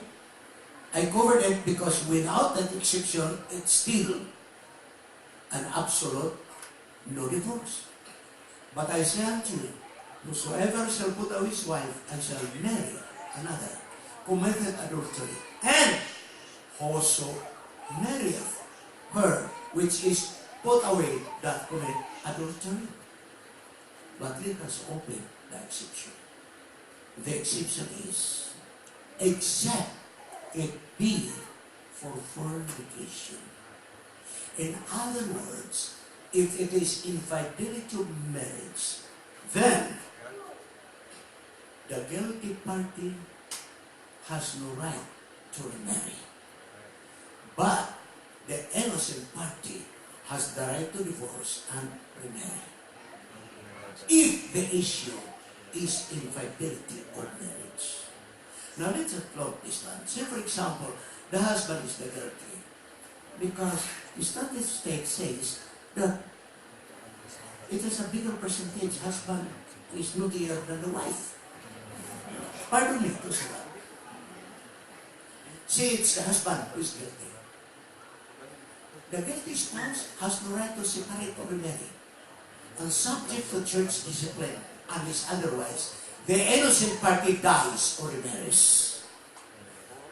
I covered it because without that exception, it's still an absolute no divorce. But I say unto you, whosoever shall put away his wife and shall marry another, committed adultery. And whosoever marrieth her which is put away that commit adultery. But let us open the exception. The exception is, except it be for fornication. In other words, if it is infidelity of marriage, then the guilty party has no right to remarry. But the innocent party has the right to divorce and remarry. If the issue is infidelity of marriage. Now let's applaud this one. Say for example, the husband is the guilty. Because the statistic says that it is a bigger percentage husband is naughtier than the wife. Pardon me to say that. Say it's the husband who is guilty. The guilty spouse has no right to separate or remarry, and subject to church discipline, unless otherwise, the innocent party dies or remarries.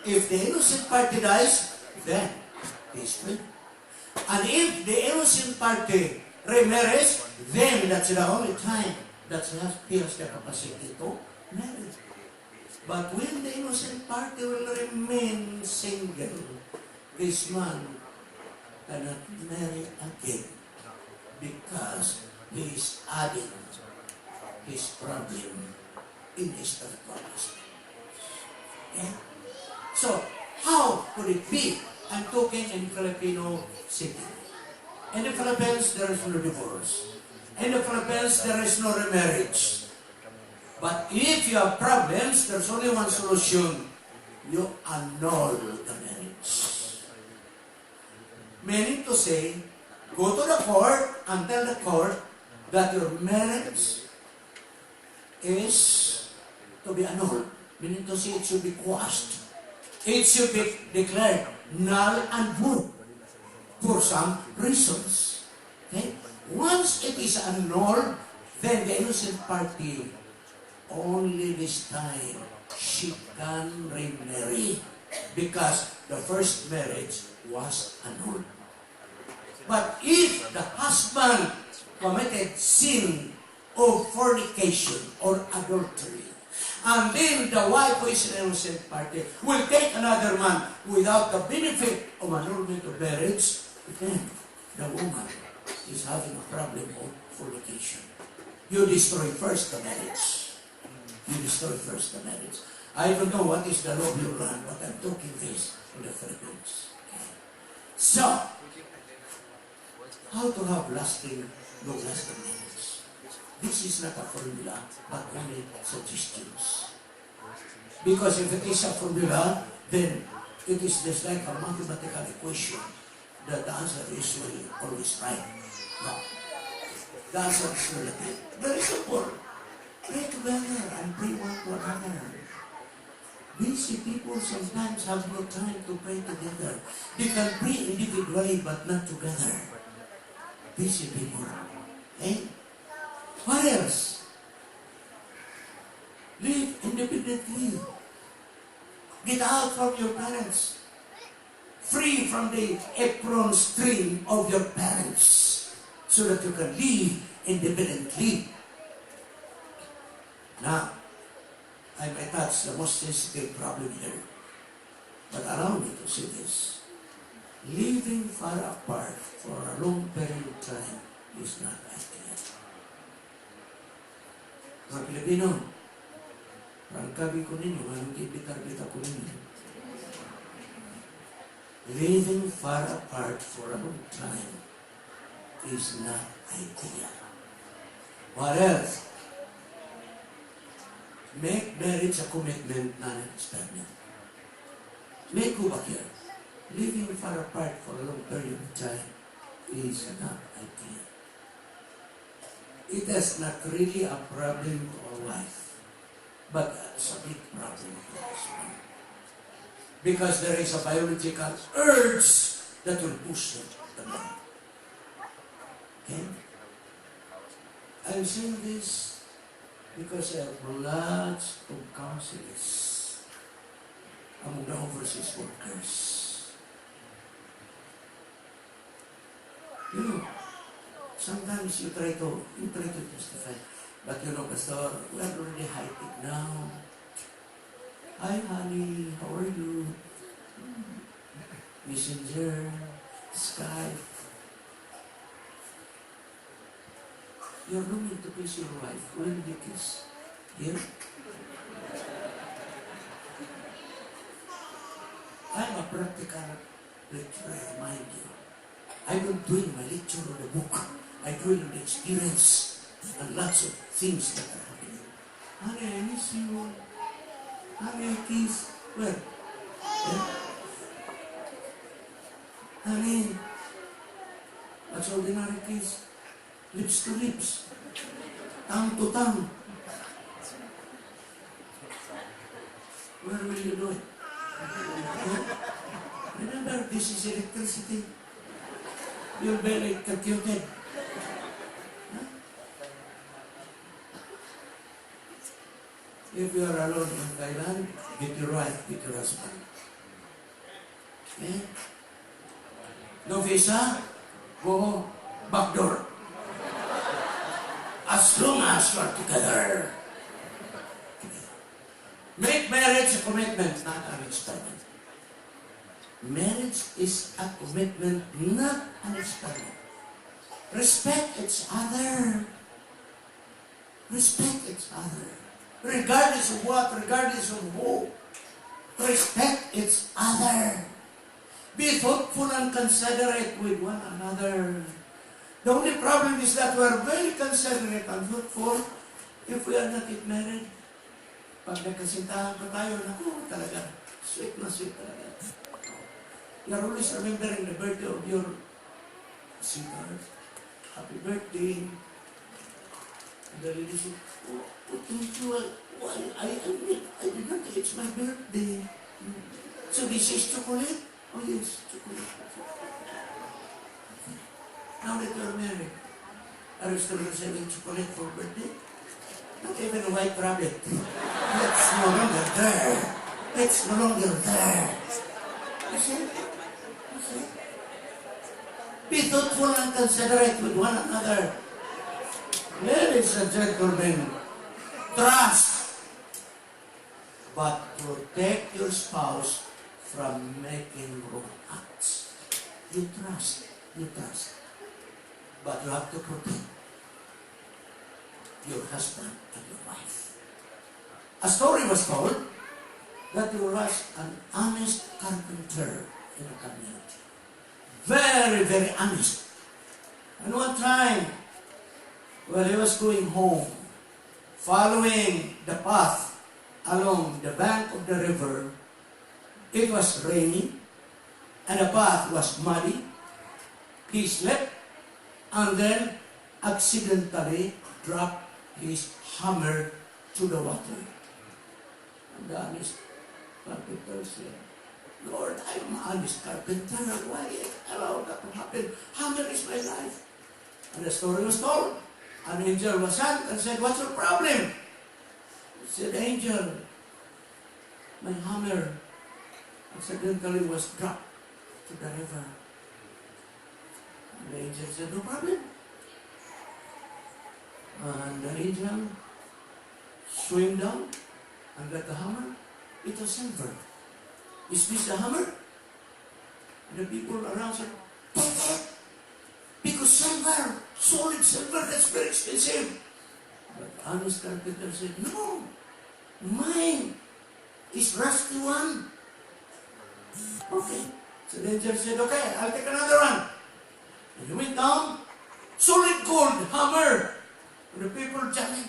If the innocent party dies, then he is free. And if the innocent party remarries, then that's the only time that he has the capacity to marry. But when the innocent party will remain single, this man cannot marry again because he is adding his problem in his spiritual aspect. Okay? So, how could it be? I'm talking in Filipino city. In the Philippines, there is no divorce. In the Philippines, there is no remarriage. But if you have problems, there's only one solution. You annul the marriage. Meaning to say, go to the court and tell the court that your marriage is to be annulled. Meaning to say, it should be quashed. It should be declared null and void for some reasons. Okay? Once it is annulled, then the innocent party, only this time, she can remarry because the first marriage was annulled. But if the husband committed sin of fornication or adultery, and then the wife who is an innocent party will take another man without the benefit of annulment of marriage, then the woman is having a problem of fornication. You destroy first the marriage. You destroy first the marriage. I don't know what is the law of your land, but I'm talking this in the Philippines. Okay. So, how to have lasting, long-lasting marriage? This is not a formula, but only suggestions. Because if it is a formula, then it is just like a mathematical equation that the answer is really always right. No. The answer is relative. Very simple. Pray together and pray one to another. Busy people sometimes have no time to pray together. They can pray individually but not together. Busy people. Okay? What else? Live independently. Get out from your parents. Free from the apron string of your parents so that you can live independently. Now, I may touch the most sensitive problem here, but allow me to say this. Living far apart for a long period of time is not ideal. Mga Pilipino, prangkabi ko ninyo, anong kibitar-bitar ko ninyo. Living far apart for a long time is not ideal. What else? Make marriage a commitment, not an experiment. Make go back here. Living far apart for a long period of time is not ideal. It is not really a problem to our wife, but it's a big problem to the husband. Because there is a biological urge that will push the man. Okay? I'm saying this because I have lots of counselors among the overseas workers. You know, sometimes you try to justify. But you know, Pastor, we are already high-tech now. Hi, honey, how are you? Messenger, Skype. You're looking to kiss your wife. Where did you kiss? Here? I'm a practical lecturer, mind you. I don't do my lecture on the book. I do it on the experience and lots of things that are happening. Honey, I miss you. Honey, I kiss. Where? Yeah? Honey, what's ordinary kiss? Lips to lips. Tongue to tongue. Where will you do it? Remember, this is electricity. You'll be electrocuted. Huh? If you are alone in Thailand, get your wife, get your husband. Okay? No visa, go back door. As long as you are together. Make marriage a commitment, not an experiment. Marriage is a commitment, not an experiment. Respect each other. Respect each other. Regardless of what, regardless of who. Respect each other. Be thoughtful and considerate with one another. The only problem is that we are very considerate and thoughtful if we are not yet married. Pag nagkasintahan pa tayo, naku, talaga, sweet na sweet talaga. You are always remembering the birthday of your sweetheart. Happy birthday. And the lady said, oh, thank you. I did not think it's my birthday. So this is chocolate? Oh yes, chocolate. Now that you are married, are you still receiving chocolate for birthday? Not even a white rabbit. It's no longer there. It's no longer there. You see? You see? Be thoughtful and considerate with one another. Ladies and gentlemen, trust. But protect your spouse from making wrong acts. You trust. You trust. But you have to protect your husband and your wife. A story was told that there was an honest carpenter in the community. Very, very honest. And one time, while he was going home, following the path along the bank of the river, it was raining, and the path was muddy. He slept, and then accidentally dropped his hammer to the water. And the honest carpenter said, Lord, I'm an honest carpenter. Why allow that to happen? Hammer is my life. And the story was told. An angel was sent and said, what's your problem? He said, angel, my hammer accidentally was dropped to the river. And the angel said, no problem. And the angel swam down and got the hammer. It was silver. Is this the hammer? And the people around said, because silver, solid silver, that's very expensive. But honest carpenter said, no, mine is rusty one. Okay. So the angel said, okay, I'll take another one. And he went down, solid gold hammer. And the people jumped,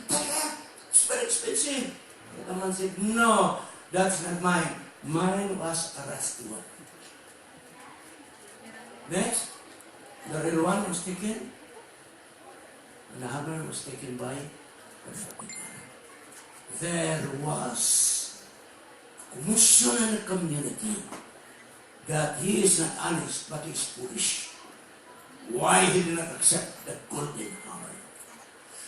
it's very expensive. But the man said, no, that's not mine. Mine was a rusty one. Next, the real one was taken, and the hammer was taken by the carpenter. There was a commotion in the community that he is not honest, but he is foolish. Why he did not accept the golden hammer?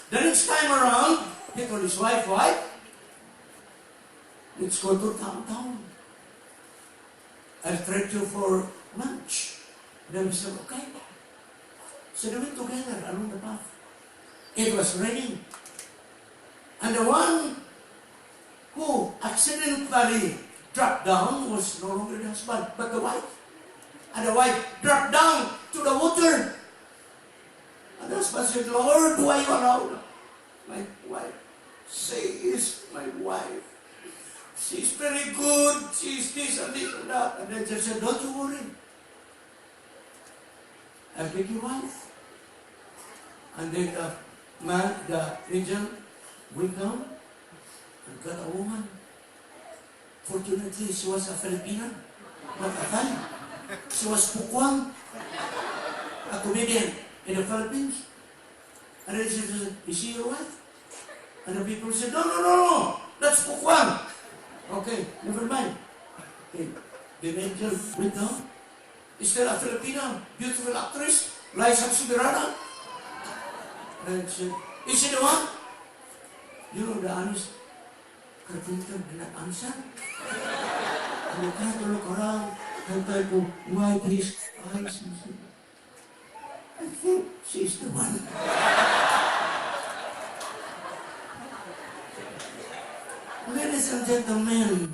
The next time around, he told his wife, let's go to downtown. I'll treat you for lunch. Then he said, okay. So they went together along the path. It was raining. And the one who accidentally dropped down was no longer the husband, but the wife. And the wife dropped down to the water. And the husband said, Lord, why you allowed my wife? She is my wife. She's very good. She's this and this and that. And then she said, don't you worry. I'll take your wife. And then the angel went down and got a woman. Fortunately, she was a Filipino, not a Thai. She was Pukwang, a comedian in the Philippines. And then she said, is she your wife? And the people said, no, that's Pukwang. Okay, never mind. Okay. The angel went down. Is there a Filipino, beautiful actress, Liza Subirana? And she said, is she the one? You know the honest carpenter did not answer. And I tried to look around and tried to wipe his eyes and said, I think she's the one. Ladies and gentlemen,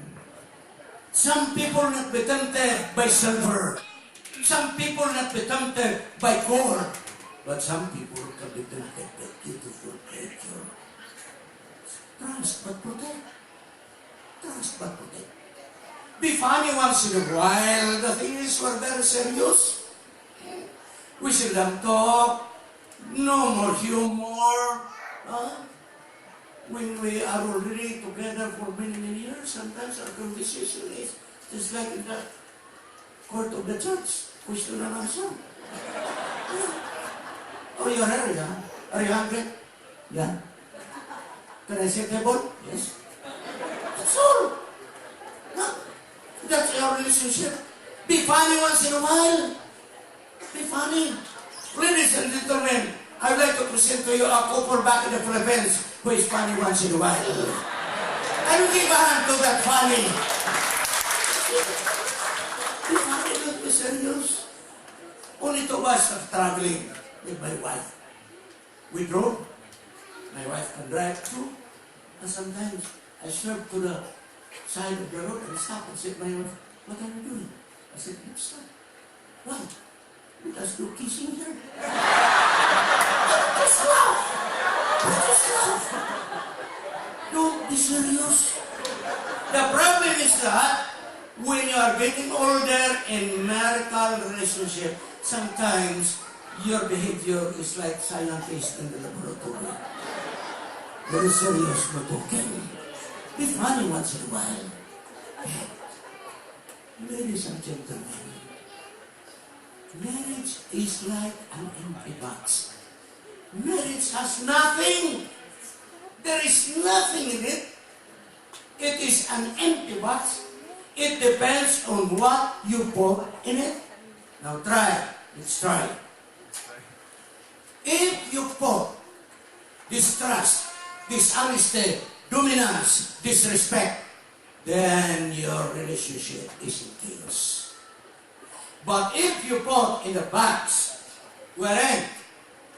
some people not be tempted by silver. Some people not be tempted by gold. But some people can be tempted by beautiful creature. Trust but protect. Trust but protect. Be funny once in a while. The thing is, we're very serious. We should not talk. No more humor. When we are already together for many, many years, sometimes our conversation is just like in the court of the church. Question and answer. Oh, you're here, yeah? Are you hungry? Yeah. Can I sit table? Yes. That's all. No. That's our relationship. Be funny once in a while. Be funny. Ladies and gentlemen, I'd like to present to you a couple back in the Philippines who is funny once in a while. I don't give a hand to that funny. Be funny, don't be serious. Only two of us are traveling with my wife. We drove. My wife can drive too. And sometimes I swerve to the side of the road and stop and say, my wife, what are you doing? I said, let's stop. Why? Let us do kissing here. Just laugh. Just laugh. Don't be serious. The problem is that when you are getting older in marital relationship, sometimes your behavior is like scientists in the laboratory. Very serious, no talking. Be funny once in a while. Ladies and gentlemen, marriage is like an empty box. Marriage has nothing. There is nothing in it. It is an empty box. It depends on what you put in it. Now try. Let's try. If you put distrust, dishonesty, dominance, disrespect, then your relationship is in chaos. But if you put in the box wherein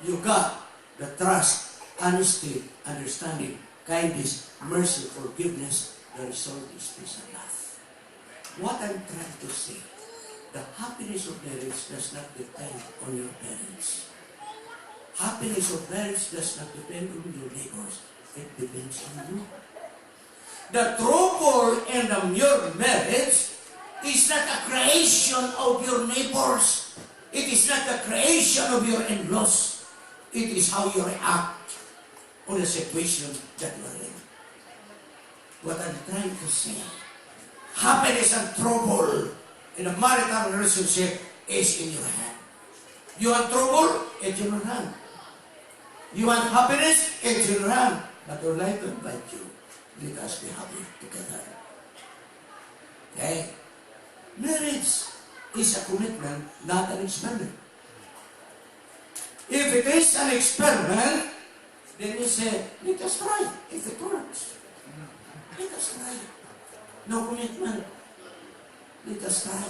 you got the trust, honesty, understanding, kindness, mercy, forgiveness, the result is peace and love. What I'm trying to say, the happiness of marriage does not depend on your parents. Happiness of marriage does not depend on your neighbors. It depends on you. The trouble in your marriage is not a creation of your neighbors. It is not the creation of your in-laws. It is how you react on the situation that you are in. What I'm trying to say, happiness and trouble in a marital relationship is in your hand. You want trouble? It's in your hand. You want happiness? It's in your hand. But I would like to invite you. Let us be happy together. Okay? Marriage is a commitment, not an experiment. If it is an experiment, then you say, let us try if it works. Let us try. No commitment. Let us try.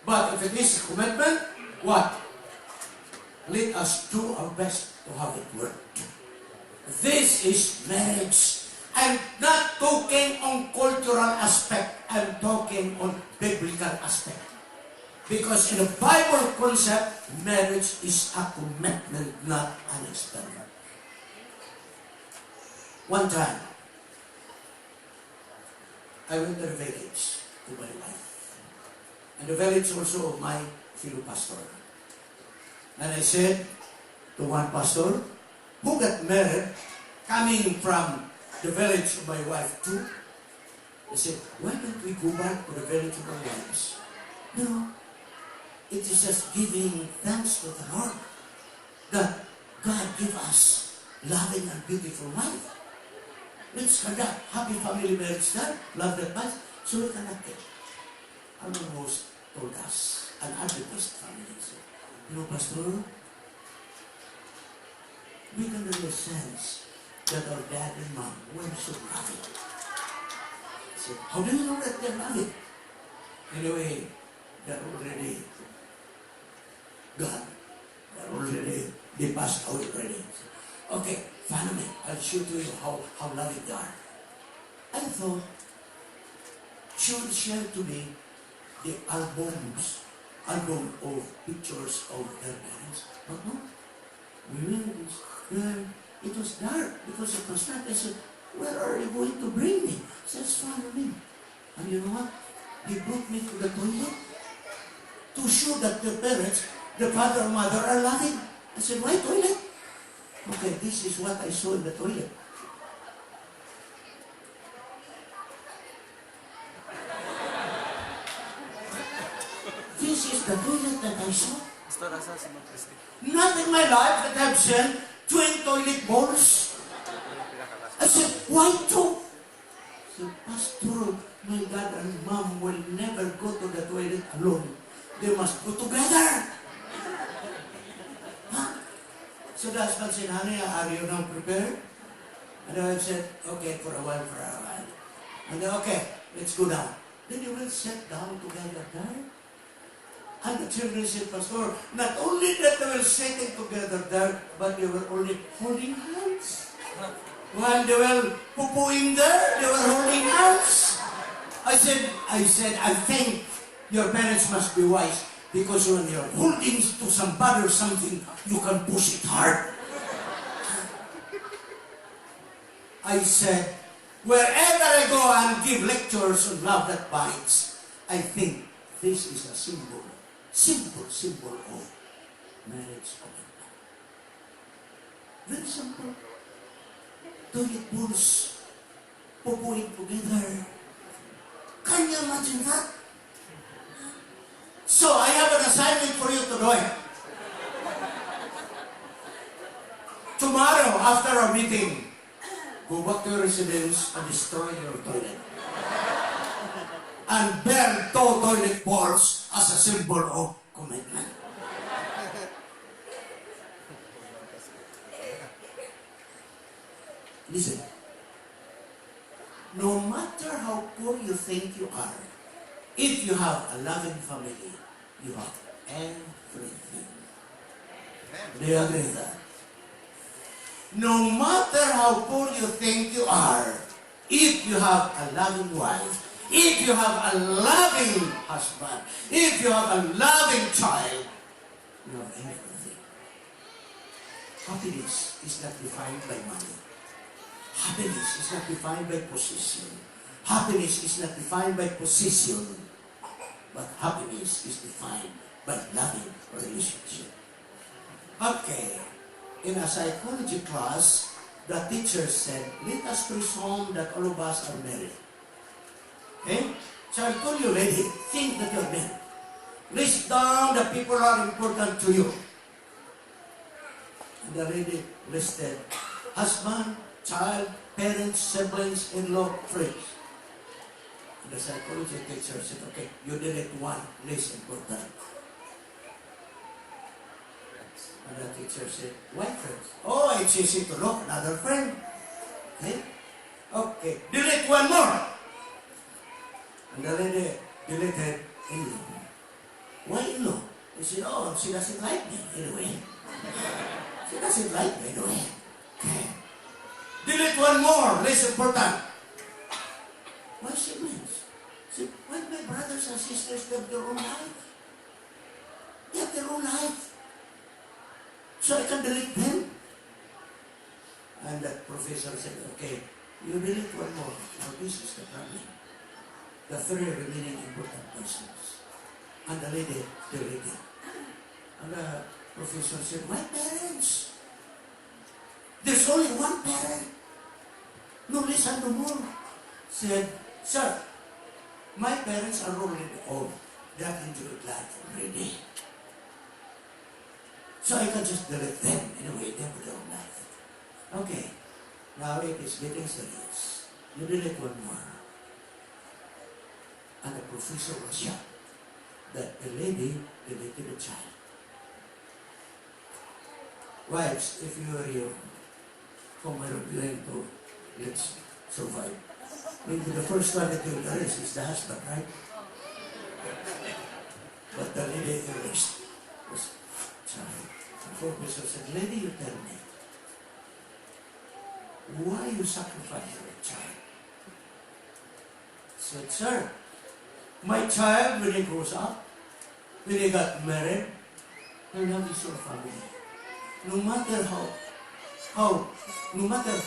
But if it is a commitment, what? let us do our best to have it work. This is marriage. I'm not talking on cultural aspect. I'm talking on biblical aspect. Because in the Bible concept, marriage is a commitment, not an experiment. One time, I went to the village to my wife. And the village also of my fellow pastor. And I said to one pastor, who got married, coming from the village of my wife too. I said, why don't we go back to the village of our wives? No. It is just giving thanks to the Lord that God give us loving and beautiful wife. Let's conduct happy family marriage there, love that much, so we can act it. Our host told us, an Adventist family, said, you know, Pastor, we can really sense that our dad and mom were so loving. I said, how do you know that they're loving? Anyway, they're already gone. They passed away already. Okay, follow me. I'll show to you how loving they are. I thought she would share to me the album of pictures of their parents. But no, it was dark because it was dark. I said, where are you going to bring me? He says, follow me. And you know what? They brought me to the toilet to show that the parents, the father and mother are loving. I said, why toilet? Okay, this is what I saw in the toilet. This is the toilet that I saw. Not in my life that I've seen twin toilet bowls. I said, why two? I said, Pastor, my dad and mom will never go to the toilet alone. They must go together. Huh? So the husband said, honey, are you now prepared? And the wife said, okay, for a while. And then, okay, let's go down. Then they will sit down together there. And the children said, Pastor, not only that they were sitting together there, but they were only holding hands. While they were poo-pooing there, they were holding hands. I said, I think your parents must be wise, because when you're holding to somebody or something, you can push it hard. I said, wherever I go and give lectures on love that binds, I think this is a symbol of marriage commitment. Very simple. Toilet bowls, poo-pooing together. Can you imagine that? So I have an assignment for you to do it. Tomorrow, after our meeting, go back to your residence and destroy your toilet. And burn 2 toilet bowls as a symbol of commitment. Listen. No matter how poor you think you are, if you have a loving family, you have everything. Do you agree with that? No matter how poor you think you are, if you have a loving wife, if you have a loving husband, if you have a loving child, you have everything. Happiness is not defined by money. Happiness is not defined by position. Happiness is not defined by position. But happiness is defined by loving relationship. Okay. In a psychology class, the teacher said, let us presume that all of us are married. Okay? So I told you, lady, think that you're married. List down the people who are important to you. And the lady listed husband, child, parents, siblings, in-law, friends. And the psychology teacher said, okay, you delete one, least important. And the teacher said, why friends? Oh, it's easy to look, another friend. Okay? Okay, delete one more. And the lady deleted in-law. Why in-law? He said, oh, she doesn't like me anyway. She doesn't like me anyway. Okay. Delete one more, less important. Why she means? See, when my brothers and sisters have their own life, they have their own life. So I can delete them. And that professor said, okay, you delete one more. Now this is the problem. The three remaining important persons. And the lady deleted. And the professor said, my parents. There's only one parent. No less and no more. Said, sir, my parents are already old. They have enjoyed life already. So I can just delete them. Anyway, they have their own life. Okay, now it is getting serious. You delete one more. And the professor was shocked that the lady deleted a child. Wives, if you are you, whom are going to let's survive. Maybe the first one that you'll arrest is the husband, right? But the lady arrest was child. The professor said, lady, you tell me, why you sacrifice your child? Said, sir, my child, when he grows up, when he got married, he'll have his own family. No matter no matter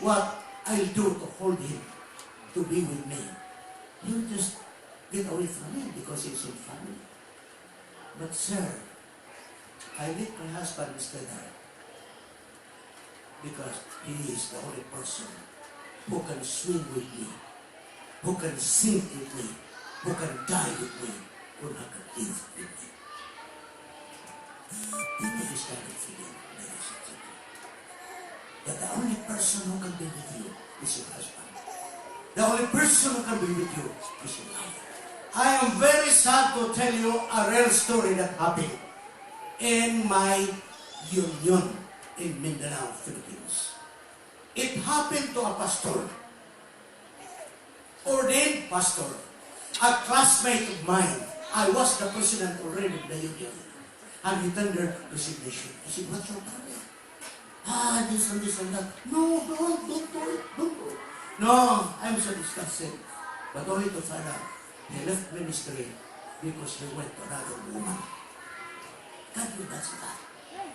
what I'll do to hold him to be with me, he'll just get away from me because he's in family. But sir, I let my husband stay there because he is the only person who can swim with me, who can sing with me, who can die with me, who can live with me. You know this kind of feeling, ladies and gentlemen. That the only person who can be with you is your husband. The only person who can be with you is your wife. I am very sad to tell you a real story that happened in my union in Mindanao, Philippines. It happened to a pastor, ordained pastor, a classmate of mine. I was the president already of the union. And he tendered resignation. I said, what's your problem? This and that. No, don't do it. No, I'm so disgusted. But only to find out, he left ministry because he went to another woman. Can you imagine that?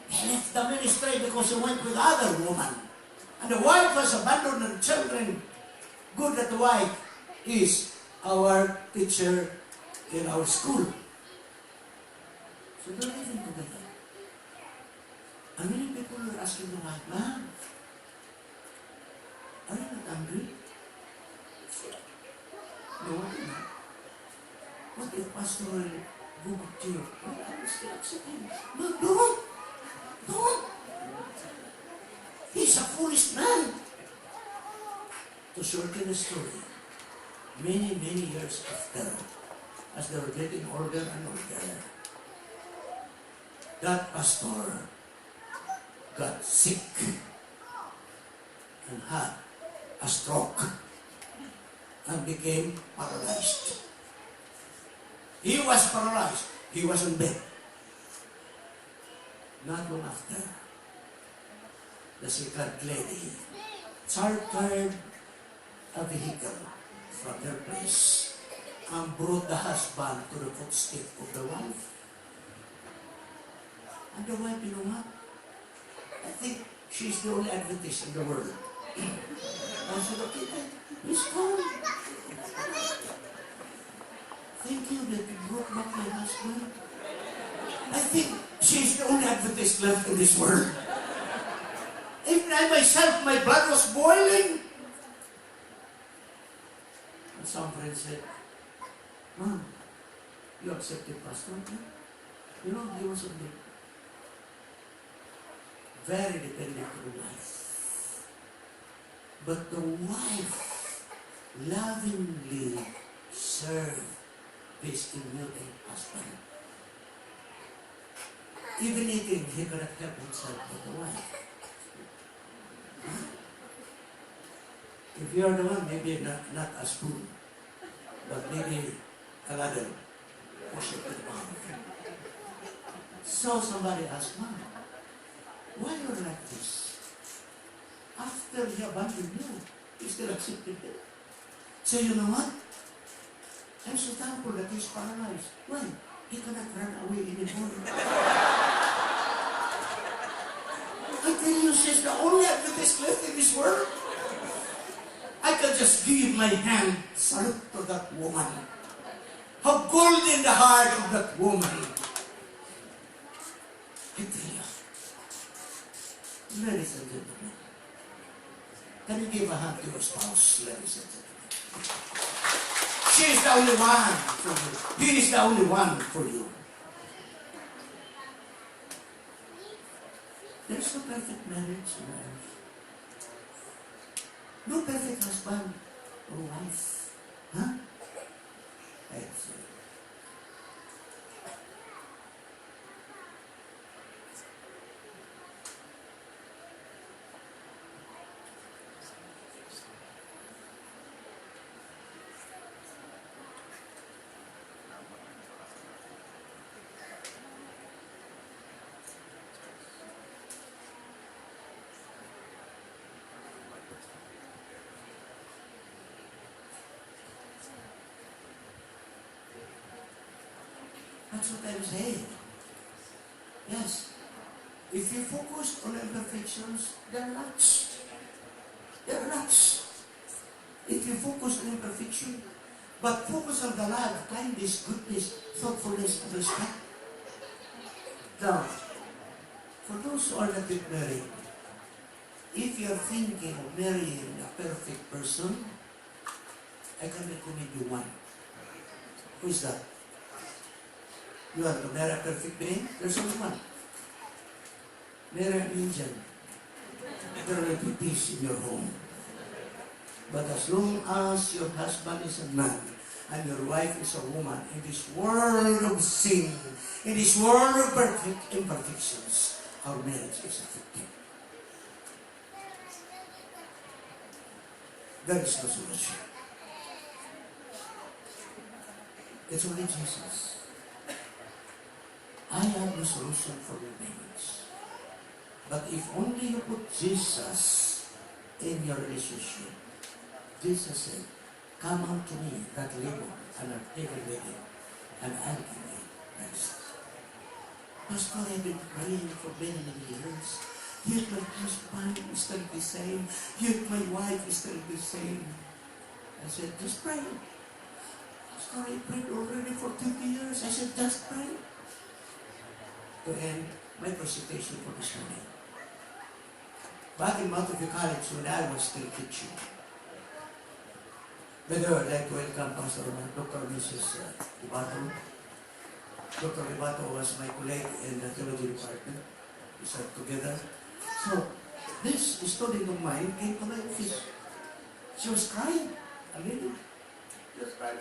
He left the ministry because he went with other woman. And the wife was abandoned and children. Good that the wife is our teacher in our school. So they're living together. And many people are asking the wife, ma'am, are you not angry? No, I'm not. What if pastor will go back to you? Well, I will still accept him. No, don't. He's a foolish man. To shorten the story, many years after, as they were getting older and older, that pastor got sick and had a stroke and became paralyzed. He was paralyzed. He was in bed. Not long after, the second lady chartered a vehicle from their place and brought the husband to the footstep of the wife. And the wife, you know what? I think she's the only Adventist in the world. I said, okay, please come. Thank you that you brought back my husband. I think she's the only Adventist left in this world. Even I myself, my blood was boiling. And some friends said, Mom, you accepted Pastor? You know, he was a big, very dependent on life. But the wife lovingly served this immune husband. Even eating, he cannot help himself but the wife. If you are the one, maybe not a spoon, but maybe a ladle. Push it to the mouth. So somebody asked, Mom, why you're like this? After he abandoned you, he still accepted it. So you know what? I'm so thankful that he's paralyzed. Why? He cannot run away anymore. I tell you, she's the only activist left in this world. I can just give my hand salute to that woman. How golden the heart of that woman. I tell you, ladies and gentlemen, can you give a hand to your spouse, ladies and gentlemen? She is the only one for you. He is the only one for you. There's no perfect marriage in life. No perfect husband or wife. Huh? That's it. That's what I'm saying. Yes. If you focus on imperfections, they're lots. They're lots. If you focus on imperfection, but focus on the love, kindness, goodness, thoughtfulness, and respect. Now, for those who are not yet married, if you're thinking of marrying a perfect person, I can recommend you one. Who is that? You want to marry a perfect being? There's only one. Marry an Indian. There will be peace in your home. But as long as your husband is a man and your wife is a woman, in this world of sin, in this world of perfect imperfections, our marriage is affected. There is no solution. It's only Jesus. I have no solution for your marriage. But if only you put Jesus in your relationship, Jesus said, come unto me that labor and are heavy laden, and I'll give you rest. Pastor, I've been praying for many, many years. Yet my husband is still the same. Yet my wife is still the same. I said, just pray. Pastor, I prayed already for 20 years. I said, just pray. To end my presentation for this morning. Back in Mountain College, when I was still teaching, by the way, I'd like to welcome Pastor Dr. and Mrs. Libato. Dr. Libato was my colleague in the theology department. We sat together. So, this student of mine came to my office. She was crying a little. She was crying.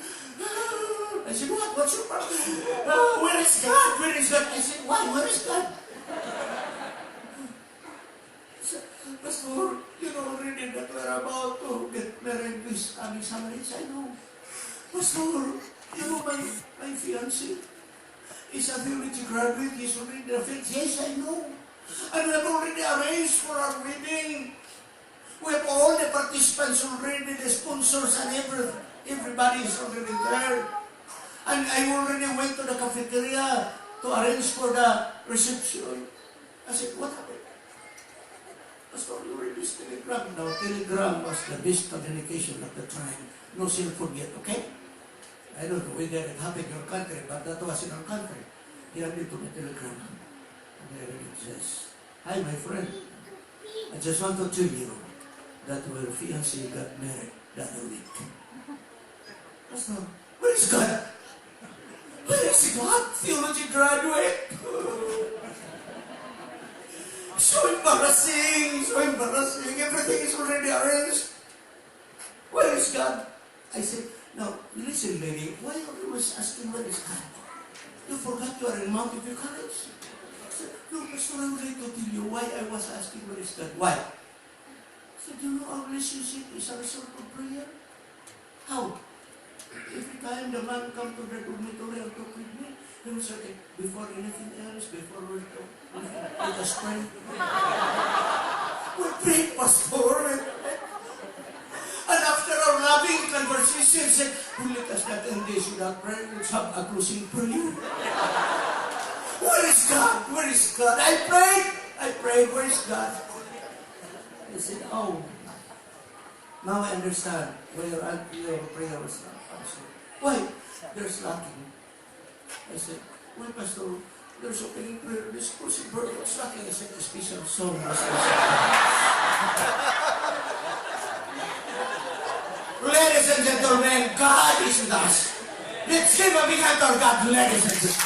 I said, what? What's your problem? Oh, where is God? Where is God? I said, why? Where is God? Pastor, you know already that we're about to get married with Samaritans. I know. Pastor, you know my fiancé is a theology graduate. He's already in the field. Yes, I know. And we have already arranged for our wedding. We have all the participants already, the sponsors and everybody is already there. And I already went to the cafeteria to arrange for the reception. I said, what happened? Pastor, you read this telegram now. Telegram was the best communication at the time. No cell phone yet, okay? I don't know whether it happened in your country, but that was in our country. He handed to me telegram. And I read it says, hi, my friend. I just want to tell you that our fiancé got married the other week. Pastor, where is God? Where is God? Theology graduate. So embarrassing, so embarrassing. Everything is already arranged. Where is God? I said, now, listen, lady, why are you always asking where is God? You forgot you are in Mount View College? I said, no, Pastor, I would like to tell you why I was asking where is God. Why? I said, you know, our relationship is a result of prayer. How? Every time the man come to the dormitory and talk with me, He was like, before anything else, before we just pray. We prayed, Pastor. And after our loving conversation, said, let us not end this without prayer. Let's have a closing prayer. Where is God? Where is God? I prayed, where is God? I said, oh, now I understand why your prayer was not answered. Why? There's lacking. I said, well, Pastor, there's opening prayer, there's closing prayer, what's lacking? I said, a special song. Ladies and gentlemen, God is with us. Let's give a big hand to our God, ladies and gentlemen.